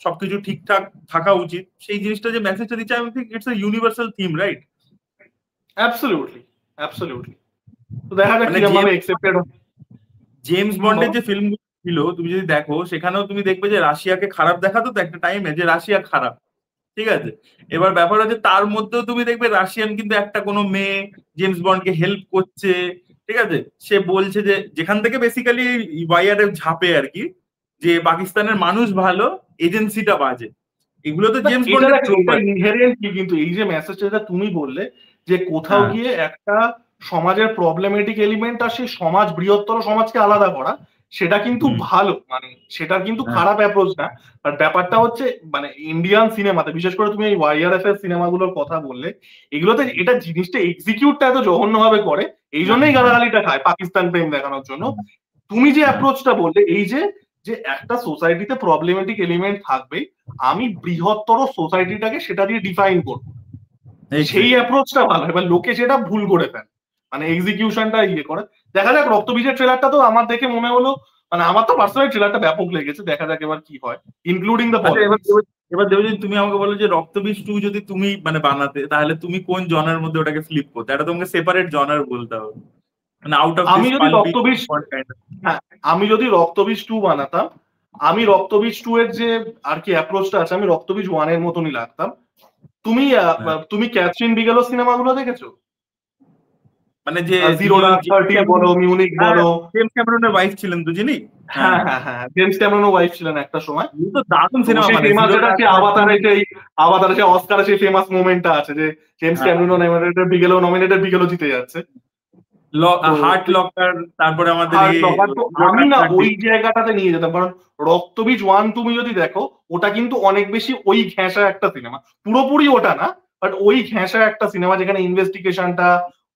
সবকিছু ঠিকঠাক থাকা উচিত, সেই জিনিসটা যে মেসেজটা দিচ্ছে, আমি think it's a universal theme, right? Absolutely. তো দেখা যাক কিরকম ভাবে অ্যাকসেপ্টেড হয়। জেমস বন্ডের যে ফিল্ম ছিল তুমি যদি দেখো, সেখানেও তুমি দেখবে যে রাশিয়াকে খারাপ দেখাতো তো একটা টাইমে, যে রাশিয়া খারাপ, ঠিক আছে। এবার ব্যাপার হচ্ছে তার মধ্যেও তুমি দেখবে রাশিয়ান কিন্তু একটা কোনো মেয়ে জেমস বন্ডকে হেল্প করছে, ঠিক আছে। সে বলছে যে যেখান থেকে বেসিক্যালি ওয়াইআরএফ ঝাঁপে আর কি, যে পাকিস্তানের মানুষ ভালো, এজেন্সিটা বাজে, এগুলো তো না, জেমস এটা বন্ডের দেখো, ট্রোপ এটা আর কি। ইনহেরেন্টলি কিন্তু এই যে মেসেজটা যেটা তুমি বললে যে কোথাও হ্যাঁ, গিয়ে একটা সমাজের প্রবলেমেটিক এলিমেন্ট আর সেই সমাজ, বৃহত্তর সমাজকে আলাদা করা, সেটা কিন্তু হুম, ভালো, মানে সেটা কিন্তু হ্যাঁ, খারাপ অ্যাপ্রোচ না। বাট ব্যাপারটা হচ্ছে মানে ইন্ডিয়ান সিনেমাতে, বিশেষ করে তুমি এই ওয়াইআরএফ এর সিনেমাগুলোর কথা বললে, এগুলোতে এটা জিনিসটা এক্সিকিউটটা এত জঘন্য ভাবে করে, এই হ্যাঁ, জন্যই হ্যাঁ, গালাগালিটা খায় পাকিস্তান প্রেম দেখানোর জন্য। হ্যাঁ, তুমি যে হ্যাঁ, অ্যাপ্রোচটা বললে, এই যে যে একটা সোসাইটিতে প্রবলেমেটিক এলিমেন্ট থাকবে, আমি বৃহত্তর সোসাইটিটাকে সেটা দিয়ে ডিফাইন করবো, সেই এক্স্যাক্টলি। অ্যাপ্রোচটা ভালো। এবার লোকে সেটা ভুল করে ফেলে, মানে এক্সিকিউশনটা ইয়ে করে। দেখা যাক, রক্তবীজের ট্রেলারটা তো আমার দেখে মনে হলো, মানে আমার তো পার্সোনালি ট্রেলারটা ব্যাপক লেগেছে, দেখা যাক এবার কি হয়, ইনক্লুডিং দ্য আচ্ছা, এবার পলিটিক্স। এবার দেবে, যদি তুমি আমাকে বলো যে রক্তবীজ 2 যদি তুমি মানে বানাতে, তাহলে তুমি কোন জনার মধ্যে ওটাকে ফ্লিপ করতে? এটা তোমাকে সেপারেট জনার বলতে হবে, মানে আউট অফ আমি দিস যদি পালপি রক্তবীজ, কাইন্ড। হ্যাঁ, আমি যদি রক্তবীজ 2 বানাতাম, আমি রক্তবীজ 2 এর যে আর কি অ্যাপ্রোচটা আছে, আমি রক্তবীজ 1 এর মতনই লাগতাম। তুমি তুমি ক্যাথরিন বিগেলোর সিনেমাগুলো দেখেছো? মানে যে জিরো যিনি ওই ডার্ক জেমস থার্টি বলো, ক্যামেরন, মিউনিক হ্যাঁ, বলো। জেমস ক্যামেরনের ওয়াইফ ছিলেন তো যিনি। হ্যাঁ, হ্যাঁ হ্যাঁ হ্যাঁ, জেমস ক্যামেরনও ওয়াইফ ছিলেন একটা সময়। উনি তো দারুণ তো সিনেমা সেই মানে ফেমাস জিরো যেটা ডার্ক কি থার্টি। আভাতারে, সেই আভাতারে সেই অস্কারে সেই ফেমাস মোমেন্টটা আছে যে জেমস হ্যাঁ, ক্যামেরনও নমিনেটেড, বিগেলও জিতে যাচ্ছে। তো হার্ট লকার, তারপরে আমাদের হার্ট লকার, তো জিরো আমি ডার্ক না থার্টি। ওই জায়গাটাতে নিয়ে যেতাম, কারণ রক্তবীজ 1 তুমি যদি দেখো, ওটা কিন্তু অনেক বেশি ওই ঘেঁষা একটা সিনেমা, পুরোপুরি ওটা না, বাট ওই ঘেঁষা একটা সিনেমা যেখানে ইনভেস্টিগেশনটা,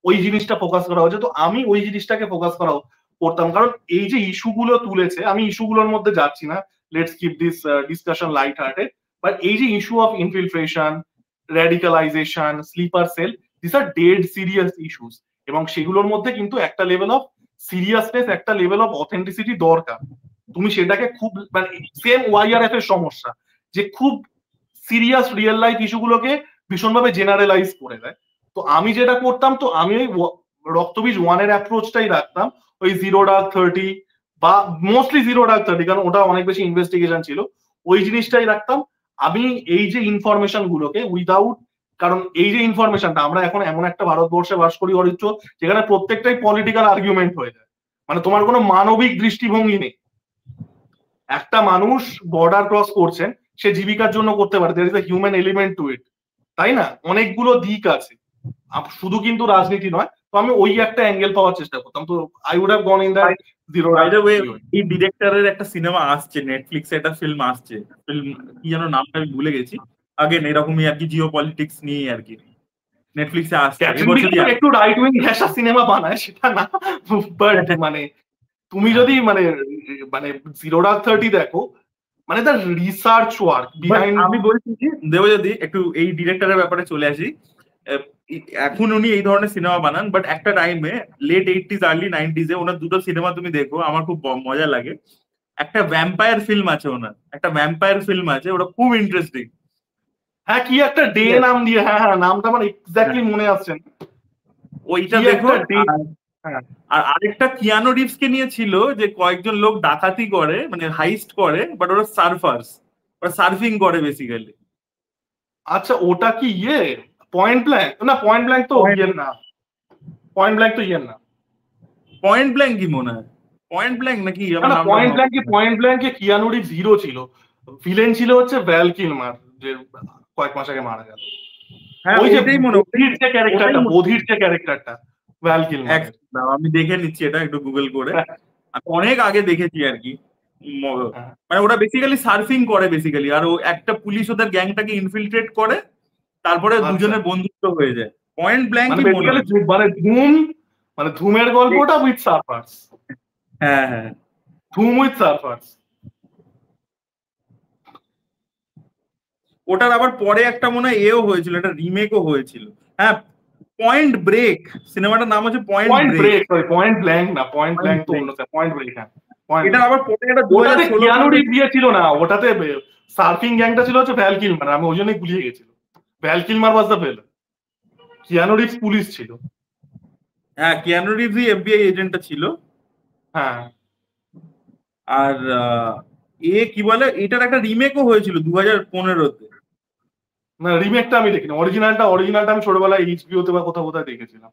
ওই জিনিসটা ফোকাস করা হয়েছে। তো আমি ওই জিনিসটাকে ফোকাস করা করতাম, কারণ এই যে ইস্যুগুলো তুলেছে, আমি ইস্যুগুলোর মধ্যে যাচ্ছি না, let's keep this discussion light hearted. But এই যে issue of infiltration, radicalization, sleeper cell, this are dead serious issues, এবং সেগুলোর মধ্যে কিন্তু একটা লেভেল অফ সিরিয়াসনেস, একটা লেভেল অফ অথেন্টিসিটি দরকার। তুমি সেটাকে খুব মানে সেম ওয়াইআরএফ এর সমস্যা, যে খুব সিরিয়াস রিয়েল লাইফ ইস্যুগুলোকে ভীষণভাবে জেনারেলাইজ করে দেয়। তো আমি যেটা করতাম, তো আমি ওই রক্তবীজ 1 এর অ্যাপ্রোচটাই রাখতাম, ওই জিরো ডার্ক থার্টি, বা মোস্টলি জিরো ডার্ক থার্টি, কারণ ওটা অনেক বেশি ইনভেস্টিগেশন ছিল, ওই জিনিসটাই রাখতাম। আমি এই যে ইনফরমেশন গুলোকে উইদাউট, কারণ এই যে ইনফরমেশনটা, আমরা এখন এমন একটা ভারতবর্ষে বাস করি অরিত্র, যেখানে প্রত্যেকটাই পলিটিক্যাল আর্গুমেন্ট হয়ে যায়, মানে তোমার কোনো মানবিক দৃষ্টিভঙ্গি নেই। একটা মানুষ বর্ডার ক্রস করছেন, সে জীবিকার জন্য করতে পারে, there is a human element to it, তাই না? অনেকগুলো দিক আছে, শুধু কিন্তু রাজনীতি নয়। তো আমি ওই একটা অ্যাঙ্গেল পাওয়ার চেষ্টা করতাম, তো I would have gone in that zero by dark the way, thirty. এই ডিরেক্টরের একটা সিনেমা আসছে নেটফ্লিক্সে, একটা ফিল্ম আসছে, ফিল্ম কি যেন নামটা আমি ভুলে গেছি। আগেন এরকমই আর কি, জিও পলিটিক্স নিয়ে আর কি, নেটফ্লিক্সে আসছে ক্যাথরিন এবছরই বিগেল আসছে। একটু রাইট উইং ঘেঁষা সিনেমা বানায়, সেটা না, বাট মানে তুমি হ্যাঁ, যদি মানে মানে জিরো ডার্ক থার্টি দেখো, মানে তার রিসার্চ ওয়ার্ক বাট বিহাইন্ড। আমি বলছি যে দেবজ্যোতি, একটু এই ডিরেক্টরের ব্যাপারে চলে আসি। আহ, এখন উনি এই ধরনের সিনেমা বানান, বাট একটা টাইমে লেট 80s আর্লি 90s ওনার দুটো সিনেমা তুমি দেখো, আমার খুব মজা লাগে। একটা ভ্যাম্পায়ার ফিল্ম আছে ওনার, একটা ভ্যাম্পায়ার ফিল্ম আছে, ওটা খুব ইন্টারেস্টিং। হ্যাঁ, কি একটা ডে ঠিক আছে, নাম দিয়ে, হ্যাঁ হ্যাঁ, নামটা আমার হ্যাঁ, এক্স্যাক্টলি মনে আসছে না। ওইটা কি দেখো। একটা ডে। আর হ্যাঁ, আর আরেকটা কিয়ানো রিভস কে নিয়ে ছিল, যে কয়েকজন লোক ডাকাতি করে, মানে হাইস্ট করে, বাট ওরা সার্ফার্স, ওরা সার্ফিং করে বেসিক্যালি। আচ্ছা, ওটা কি ইয়ে পয়েন্ট ব্ল্যাঙ্ক? না, পয়েন্ট ব্ল্যাঙ্ক তো পয়েন্ট ইয়ের না, পয়েন্ট ব্ল্যাঙ্ক তো ইয়ের না। পয়েন্ট ব্ল্যাঙ্ক কি মনে হয়? পয়েন্ট ব্ল্যাঙ্ক নাকি, না আমার না, নামটা পয়েন্ট মনে ব্ল্যাঙ্কে, পড়ছে না। পয়েন্ট ব্ল্যাঙ্কে কিয়ানু রিভস হিরো ছিল, ভিলেন ছিল হচ্ছে ভ্যাল কিলমার, যে কয়েক মাস আগে মারা গেল। হ্যাঁ, ওই যে ওইটাই মনে, বধির যে ওটাই ক্যারেক্টারটা, মনে। বধির যে ক্যারেক্টারটা ভ্যাল এক কিলমারের। দাঁড়াও, আমি দেখে নিচ্ছি এটা একটু গুগল করে। আমি অনেক আগে দেখেছি আর কি। মানে ওরা বেসিক্যালি সার্ফিং করে বেসিক্যালি, আর ও একটা পুলিশ ওদের গ্যাংটাকে ইনফিলট্রেট করে, তারপরে আচ্ছা, দুজনের বন্ধুত্ব হয়ে যায়। পয়েন্ট মানে ব্ল্যাঙ্কই মনে বেসিক্যালি হয়। মানে ধুম, মানে ধুমের গল্পটা উইথ সার্ফার্স, হ্যাঁ, হ্যাঁ, ধুম উইথ সার্ফার্স। ওটার আবার পরে একটা মনে হয় এও হয়েছিল, একটা রিমেকও হয়েছিল। হ্যাঁ, পয়েন্ট ব্রেক, সিনেমাটার নাম হচ্ছে point point break. Break, sorry, point blank না, পয়েন্ট পয়েন্ট ব্ল্যাঙ্ক তো ব্রেক, অন্য, পয়েন্ট ব্রেক, হ্যাঁ, পয়েন্ট এটার ব্রেক। আবার পরে একটা দু হাজার ওটাতে ষোলো কিয়ানু সালে। রিভস দিয়েছিল না, ওটাতে সার্ফিং গ্যাংটা ছিল হচ্ছে ভ্যাল কিলমার, আমি ওই জন্যই গুলিয়ে গেছিল। Val Kilmer was the villain, Keanu Reeves police ছিল। হ্যাঁ, কিয়ানো রিভসই এফবিআই এজেন্টটা ছিল। হ্যাঁ, আর কি বলে, এটার একটা রিমেকও হয়েছিল 2015-তে। না, রিমেকটা আমি দেখিনি, অরিজিনালটা আমি ছোটবেলায় এইচবিওতে বা কোথাও কোথায় দেখেছিলাম।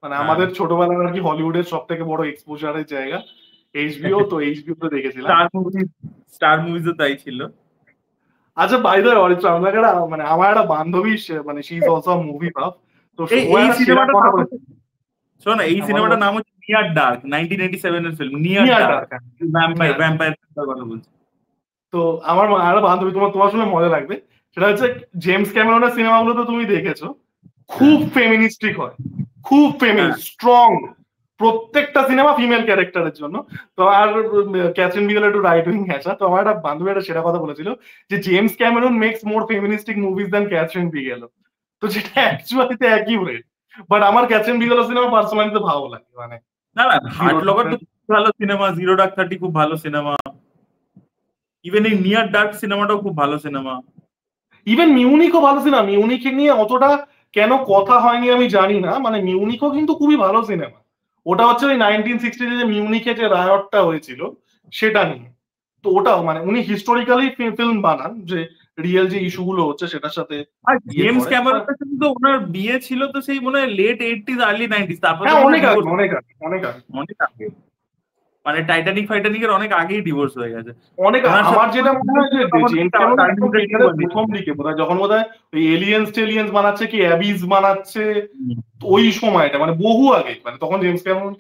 মানে হ্যাঁ। আমাদের ছোটবেলার আর কি হলিউডের সব থেকে বড় এক্সপোজারের জায়গা এইচবিও, তো এইচবিও তে দেখেছিলাম। স্টার মুভিজও তাই ছিল। আচ্ছা, বাই দ্য ওয়ে অরিত্র, আমাকে একটা মানে আমার একটা বান্ধবী, মানে শি ইজ অলসো মুভি বাফ, তো ও এই একটা সেরা সিনেমাটার কথা নাম বলেছে। হচ্ছে, শোনো না, এই সিনেমাটার নাম হচ্ছে নিয়ার ডার্ক, 1987 এর film near near dark. Dark, vampire near. Vampire কথা বলছি। তো আমার একটা বান্ধবী, তোমার শুনে মজা লাগবে, সেটা হচ্ছে জেমস ক্যামেরনের সিনেমাগুলো তো তুমি দেখেছো, খুব ফেমিনিস্টিক হয়, খুব হ্যাঁ। স্ট্রং, প্রত্যেকটা সিনেমা ফিমেল ক্যারেক্টারের জন্য। তো আর ক্যাথরিন বিগেল একটু রাইট উইং হ্যাঁচা, তো আমার একটা বান্ধবী একটা সেটা কথা বলেছিল যে জেমস ক্যামেরন মেক্স মোর ফেমিনিস্টিক মুভিজ দ্যান ক্যাথরিন বিগেল। তো যেটা অ্যাকচুয়ালিতে একই রেট, বাট আমার ক্যাথরিন বিগেলের সিনেমা পার্সোনালি তো ভালো লাগে, মানে না না, জিরো হার্ট লগর তো খুব ভালো সিনেমা, জিরো ডার্ক 30 খুব ভালো সিনেমা, ইভেন এই নিয়ার ডার্ক সিনেমাটাও খুব ভালো সিনেমা। ইভেন মিউনিকও ভালো সিনেমা, মিউনিকে নিয়ে অতটা কেন কথা হয়নি আমি জানি না, মানে মিউনিকও কিন্তু খুবই ভালো সিনেমা। ওটা হচ্ছে ওই 1960 যে মিউনিকে যে রায়টটা হয়েছিল সেটা নিয়ে। তো ওটাও মানে উনি হিস্টোরিক্যালি ফিল্ম বানান, যে রিয়েল যে ইস্যু গুলো হচ্ছে সেটার সাথে আর ইয়ে জেমস করে। ক্যামেরনের সাথে তো ওনার বিয়ে ছিল তো সেই মনে হয় লেট 80s আর্লি 90s, তারপর তো হ্যাঁ, মনে হয় অনেক আগে, ডিভোর্স, অনেক আগে, অনেক আগে, অনেক আগে, মানে টাইটানিক ফাইটানিকের অনেক আগেই ডিভোর্স হয়ে গেছে অনেক। ওনার সাথে। আমার যেটা মনে হয় যে তখন জেমস ক্যামেরন একদম টার্মিনেটর 2 কেরিয়ারের বানিয়েছে। প্রথম দিকে বোধহয়, যখন বোধহয় ওই এলিয়েন্স বানাচ্ছে, কি অ্যাবিস বানাচ্ছে, ওই সময়টা মানে বহু আগে, মানে তখন জেমস ক্যামেরন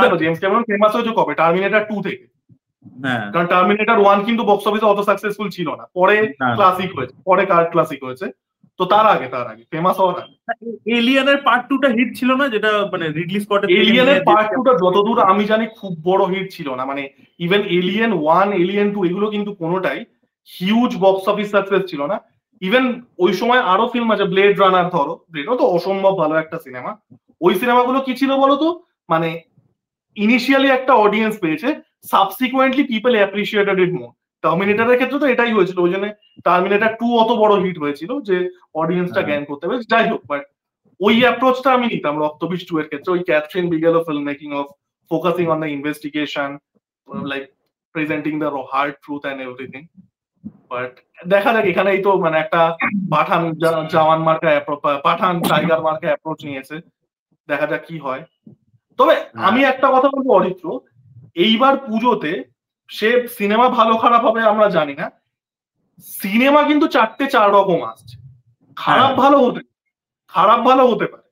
দেখো, জেমস ক্যামেরন ফেমাস হয়েছে কবে, টার্মিনেটর 2 থেকে। হ্যাঁ। কারণ টার্মিনেটর 1 কিন্তু বক্স অফিসে অত সাকসেসফুল ছিল না, পরে না, ক্লাসিক হয়েছে, পরে কাল্ট ক্লাসিক হয়েছে। তো তার আগে ফেমাস হওয়ার আগে এলিয়ানের পার্ট 2টা হিট ছিল না, যেটা মানে রিডলি স্কটের থেকে নিয়ে এলিয়েনের পার্ট 2টা যতদূর আমি জানি খুব বড় হিট ছিল না, মানে ইভেন এলিয়েন 1, এলিয়েন 2 এগুলো কিন্তু কোনোটাই হিউজ বক্স অফিস সাকসেস ছিল না। ইভেন ওই সময় আরো ফিল্ম আছে, ব্লেড রানার, ধরো ব্লেডও তো অসম্ভব ভালো একটা সিনেমা। ওই সিনেমাগুলো কি ছিল বলতো, মানে ইনিশিয়ালি একটা অডিয়েন্স পেয়েছে, সাবসিকুয়েন্টলি পিপল অ্যাপ্রিসিয়েটেড ইট মোর। টার্মিনেটরের ক্ষেত্রে তো এটাই হয়েছিল, ওই জন্য টার্মিনেটর 2 অত বড় হিট হয়েছিল যে অডিয়েন্সটা জ্ঞান করতে হবে। যাই হোক, বাট ওই অ্যাপ্রোচটা আমি নিতাম রক্তবীজ 2 এর ক্ষেত্রে, ওই Kathryn Bigelow film making of focusing on the investigation, like presenting the hard truth and everything. But দেখা যাক, এখানেই তো মানে একটা পাঠান জওয়ান মার্কা, পাঠান টাইগার মার্কা অ্যাপ্রোচ নিয়েছে, দেখা যাক কি হয়। তবে আমি একটা কথা বলবো অরিত্র, এইবার পুজোতে সে সিনেমা ভালো খারাপ হবে আমরা জানি না, সিনেমা কিন্তু 4 রকম আসছে, খারাপ ভালো হতে পারে।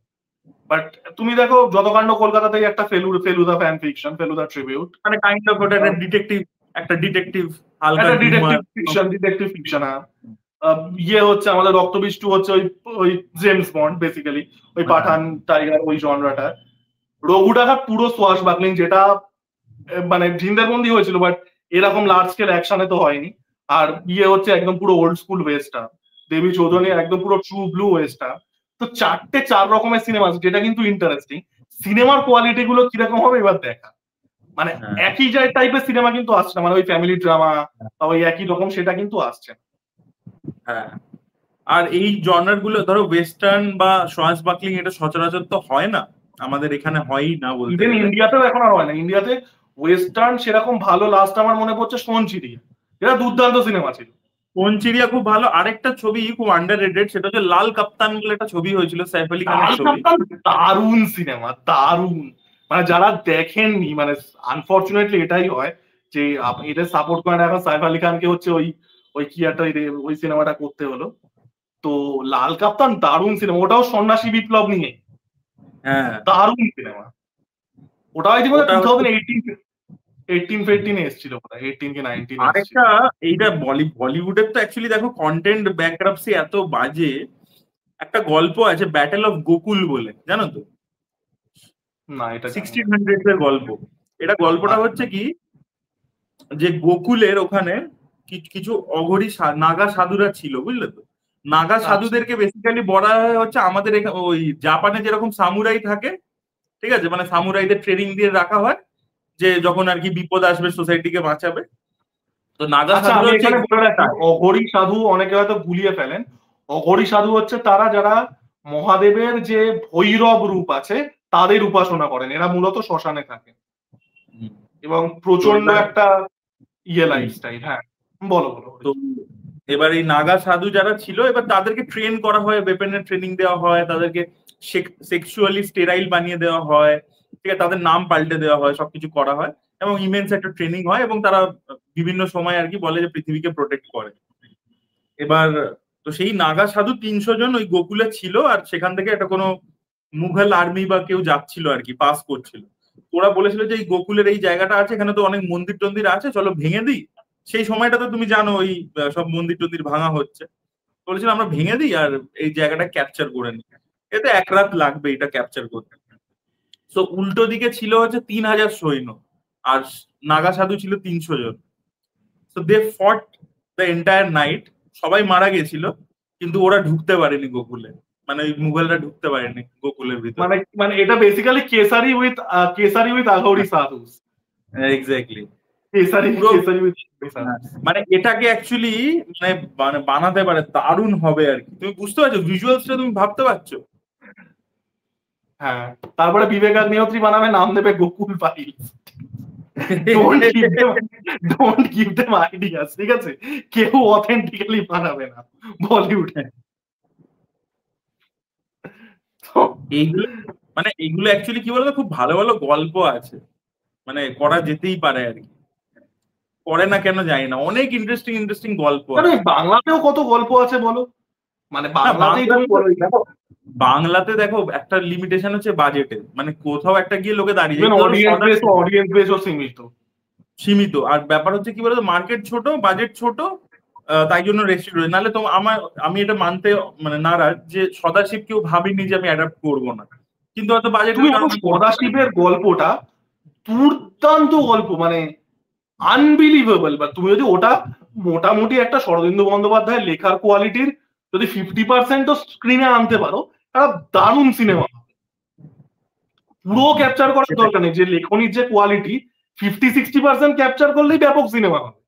বাট তুমি দেখো যতকাণ্ড কলকাতাতেই একটা Feluda fan fiction, Feluda tribute, মানে কাইন্ড অফ ওটা একটা ডিটেকটিভ হালকা একটা হিউমার। Detective fiction. ইয়ে হচ্ছে আমাদের রক্তবীজ 2 হচ্ছে ওই জেমস বন্ড বেসিক্যালি, ওই পাঠান টাইগার ওই জনরাটা। রঘু ডাকাত পুরো সোয়াশ বাকলিং, যেটা মানে জিন্দারবন্দি হয়েছিল, বাট এরকম লার্জ স্কেল অ্যাকশনে তো হয়নি। আর ইয়ে হচ্ছে একদম পুরো ওল্ড স্কুল ওয়েস্টার্ন, দেবী চৌধুরী একদম পুরো ট্রু ব্লু ওয়েস্টার্ন। তো 4 রকমের সিনেমা আছে, যেটা কিন্তু ইন্টারেস্টিং। সিনেমার কোয়ালিটি গুলো কিরকম হবে এবার দেখা, মানে একই টাইপের সিনেমা কিন্তু আসছে না, মানে ওই ফ্যামিলি ড্রামা বা ওই একই রকম, সেটা কিন্তু আসছে। হ্যাঁ, আর এই জনার গুলো ধরো ওয়েস্টার্ন বা সোয়াশ বাকলিং, এটা সচরাচর তো হয় না, আমাদের এখানে হয়ই না বলতে ইভেন গেলে। ইন্ডিয়াতেও এখন আর হয় না। ইন্ডিয়াতে ওয়েস্টার্ন সেরকম ভালো লাস্ট আমার মনে পড়ছে সোনচিড়িয়া, এটা দুর্দান্ত সিনেমা ছিল। কোনচিড়িয়া খুব ভালো। আরেকটা ছবি খুব আন্ডাররেটেড, সেটা হচ্ছে লাল কাপ্তান বলে একটা ছবি হয়েছিল, সাইফ আলি খানের ছবি। দারুণ সিনেমা, দারুণ। মানে যারা দেখেননি, মানে আনফরচুনেটলি এটাই হয় যে এটা সাপোর্ট করে না এখন সাইফ আলি খানকে, হচ্ছে ওই ওই কি একটা ওই সিনেমাটা করতে হলো। তো লাল কাপ্তান দারুণ সিনেমা, ওটাও সন্ন্যাসী বিপ্লব নিয়ে, হ্যাঁ, দারুণ সিনেমা। ওটা আই থিঙ্ক 2018 এসেছিল, 18 কি 19 এসেছিল। আরেকটা, এইটা বলিউডের তো অ্যাকচুয়ালি দেখো কন্টেন্ট ব্যাংক্রাপসি এত বাজে। একটা গল্প আছে ব্যাটেল অফ গোকুল বলে, জানো তো? না, এটা 1600 এর গল্প। এটা গল্পটা হচ্ছে কি, যে গোকুলের ওখানে কিছু অঘরী নাগা সাধুরা ছিল, বুঝলে তো? নাগা সাধুদেরকে বেসিক্যালি বলা হয় হচ্ছে আমাদের ওই জাপানে যেরকম সামুরাই থাকে, ঠিক আছে, মানে সামুরাইদের ট্রেনিং দিয়ে রাখা হয় যে যখন আর কি বিপদ আসবে সোসাইটিকে বাঁচাবে। তো নাগা আচ্ছা, সাধুরা আমি হচ্ছে এখানে বলে রাখি, অঘরী সাধু অনেকে হয়তো গুলিয়ে ফেলেন। অঘরী সাধু হচ্ছে তারা যারা মহাদেবের যে ভৈরব রূপ আছে তাদের উপাসনা করেন, এরা মূলত শ্মশানে থাকে। এবং প্রচন্ড এবার- একটা লাইফস্টাইল। হ্যাঁ, বলো বলো। তো এবার এই নাগা সাধু যারা ছিল এবার তাদেরকে ট্রেন করা হয়, ওয়েপনের ট্রেনিং দেওয়া হয়, তাদেরকে সেক্সুয়ালি স্টেরাইল বানিয়ে দেওয়া হয়, ঠিক আছে, তাদের নাম পাল্টে দেওয়া হয়, সবকিছু করা হয় এবং ইমেন্স একটা ট্রেনিং হয় এবং তারা বিভিন্ন সময় আর কি বলে যে পৃথিবীকে প্রোটেক্ট করে। এবার তো সেই নাগা সাধু 300 জন ওই গোকুলে ছিল, আর সেখান থেকে একটা কোনো মুঘল আর্মি বা কেউ যাচ্ছিল আর কি, পাস করছিল। ওরা বলেছিল যে এই গোকুলের এই জায়গাটা আছে, এখানে তো অনেক মন্দির টন্দির আছে, চলো ভেঙে দিই। সেই সময়টাতে তুমি জানো ওই সব মন্দির টন্দির ভাঙা হচ্ছে। বলেছিল আমরা ভেঙে দিই আর এই জায়গাটা ক্যাপচার করে নিই, এতে 1 রাত লাগবে এটা ক্যাপচার করতে। তো উল্টো দিকে ছিল হচ্ছে 3000 সৈন্য, আর নাগা সাধু ছিল 300 জন। তো দে ফট দ্য এন্টায়ার নাইট। সবাই মারা গেছিল, কিন্তু ওরা ঢুকতে পারেনি গোকুলে, মানে ওই মুঘলরা ঢুকতে পারেনি গোকুলের ভিতরে। মানে মানে এটা basically Kesari with Aghori sadhus. Exactly. Kesari পুরো কেসারি উইথ মানে এটাকে অ্যাকচুয়ালি মানে বানাতে পারে, দারুণ হবে আর কি। তুমি বুঝতে পারছো ভিজুয়ালসটা, তুমি ভাবতে পারছো? হ্যাঁ, তারপরে বিবেক অগ্নিহোত্রী বানাবে, নাম দেবে Gokul files. Don't give them ideas, ঠিক আছে? কেউ অথেন্টিক্যালি বানাবে না বলিউডে। এইগুলো মানে এইগুলো অ্যাকচুয়ালি কি বলতো, খুব ভালো ভালো গল্প আছে, মানে করা যেতেই পারে আর কি। করে না কেন জানি না, অনেক ইন্টারেস্টিং ইন্টারেস্টিং গল্প মানে আছে। বাংলাতেও কত গল্প আছে বলো, মানে না বাংলাতেই তুমি বলো। দেখো, বাংলাতে দেখো একটা লিমিটেশন হচ্ছে বাজেটে, মানে কোথাও একটা গিয়ে লোকে দাঁড়িয়ে যায়, ধরো অডিয়েন্স বেসও সীমিত। সীমিত। আর ব্যাপার হচ্ছে কি বলতো, মার্কেট ছোট, বাজেট ছোট, তাই জন্য রেস্ট্রিক্ট। নাহলে তো আমি এটা মানতে মানে নারাজ যে সদাশিব কেউ ভাবিনি যে আমি অ্যাডাপ্ট করবো না, কিন্তু হয়তো তুমি বাজেটের এখন কারণে করতে পারি। সদাশিবের গল্পটা দুর্দান্ত গল্প, মানে আনবিলিভেবল। বা তুমি যদি ওটা মোটামুটি একটা শরদিন্দু বন্দ্যোপাধ্যায়ের লেখার কোয়ালিটির যদি 50% স্ক্রিনে আনতে পারো, একটা দারুণ সিনেমা। পুরো ক্যাপচার করার দরকার নেই, যে লেখনির যে কোয়ালিটি 50-60% ক্যাপচার করলেই ব্যাপক সিনেমা হবে।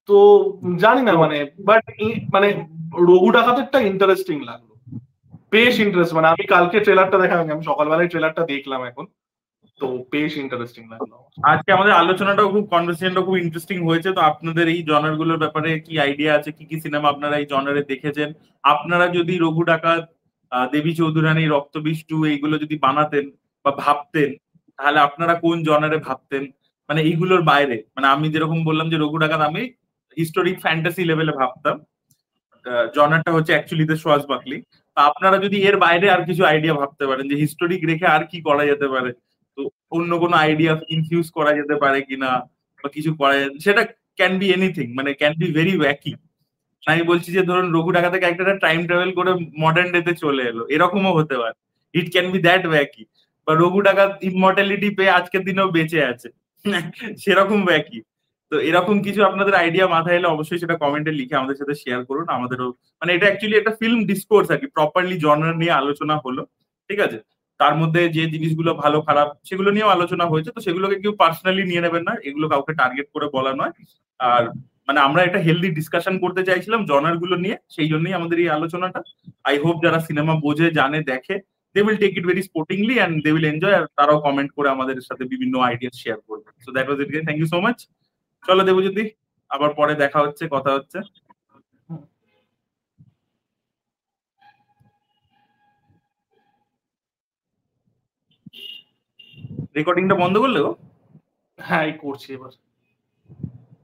তো জানি না মানে, বাট মানে রঘু ডাকাতেরটা ইন্টারেস্টিং লাগলো, বেশ ইন্টারেস্ট। মানে আমি কালকে ট্রেলারটা দেখালাম, আমি সকালবেলায় ট্রেলারটা দেখলাম এখন, তো বেশ ইন্টারেস্টিং লাগলো। আজকে আমাদের আলোচনাটাও খুব, কনভারসেশনটাও খুব ইন্টারেস্টিং হয়েছে। তো আপনাদের এই জনার গুলোর ব্যাপারে কি আইডিয়া আছে, কি কি সিনেমা আপনারা এই জনারে দেখেছেন? আপনারা যদি রঘু ডাকাত, দেবী চৌধুরানী, রক্তবীজ 2 এইগুলো যদি বানাতেন বা ভাবতেন, তাহলে আপনারা কোন জনারে ভাবতেন? মানে এইগুলোর বাইরে, মানে আমি যেরকম বললাম যে রঘু ডাকাত আমি হিস্টোরিক ফ্যান্টাসি লেভেলে ভাবতাম, জনারটা হচ্ছে অ্যাকচুয়ালি দ্য সোয়াজ বাকলি। তা আপনারা যদি এর বাইরে আর কিছু আইডিয়া ভাবতে পারেন যে হিস্টোরিক রেখে আর কি করা যেতে পারে, তো অন্য কোনো আইডিয়া ইনফিউজ করা যেতে পারে কিনা, বা কিছু করা যেতে, সেটা ক্যান বি এনিথিং, মানে ক্যান বি ভেরি ওয়াকি। আমি বলছি যে ধরুন রঘু ডাকাতে ক্যারেক্টারটা টাইম ট্রাভেল করে মডার্ন ডে তে চলে এলো, এরকমও হতে পারে। ইট ক্যান বি দ্যাট ওয়াকি। বা রঘু ডাকাত ইমমর্টালিটি পেয়ে আজকের দিনেও বেঁচে আছে, সেরকম ওয়াকি। তো এরকম কিছু আপনাদের আইডিয়া মাথায় এলে অবশ্যই সেটা কমেন্টে লিখে আমাদের সাথে শেয়ার করুন। আমাদেরও মানে এটা অ্যাকচুয়ালি একটা ফিল্ম ডিসকোর্স আর কি, প্রপারলি জনার নিয়ে আলোচনা হলো, ঠিক আছে? তার মধ্যে যে জিনিসগুলো ভালো খারাপ সেগুলো নিয়েও আলোচনা হয়েছে, তো সেগুলোকে কেউ পার্সোনালি নিয়ে নেবেন না, এগুলো কাউকে টার্গেট করে বলা নয়। আর মানে আমরা একটা হেলদি ডিসকাশন করতে চাইছিলাম জনার গুলো নিয়ে, সেই জন্যই আমাদের এই আলোচনাটা। আই হোপ যারা সিনেমা বোঝে, জানে, দেখে, they will take it very sportingly and they will enjoy, আর তারাও কমেন্ট করে আমাদের সাথে বিভিন্ন আইডিয়া শেয়ার করবে। So that was it, thank you so much. চলো দেবজ্যোতি, আবার পরে দেখা হচ্ছে, কথা হচ্ছে। রেকর্ডিংটা বন্ধ করলে গো? হ্যাঁ, এই করছি এবার।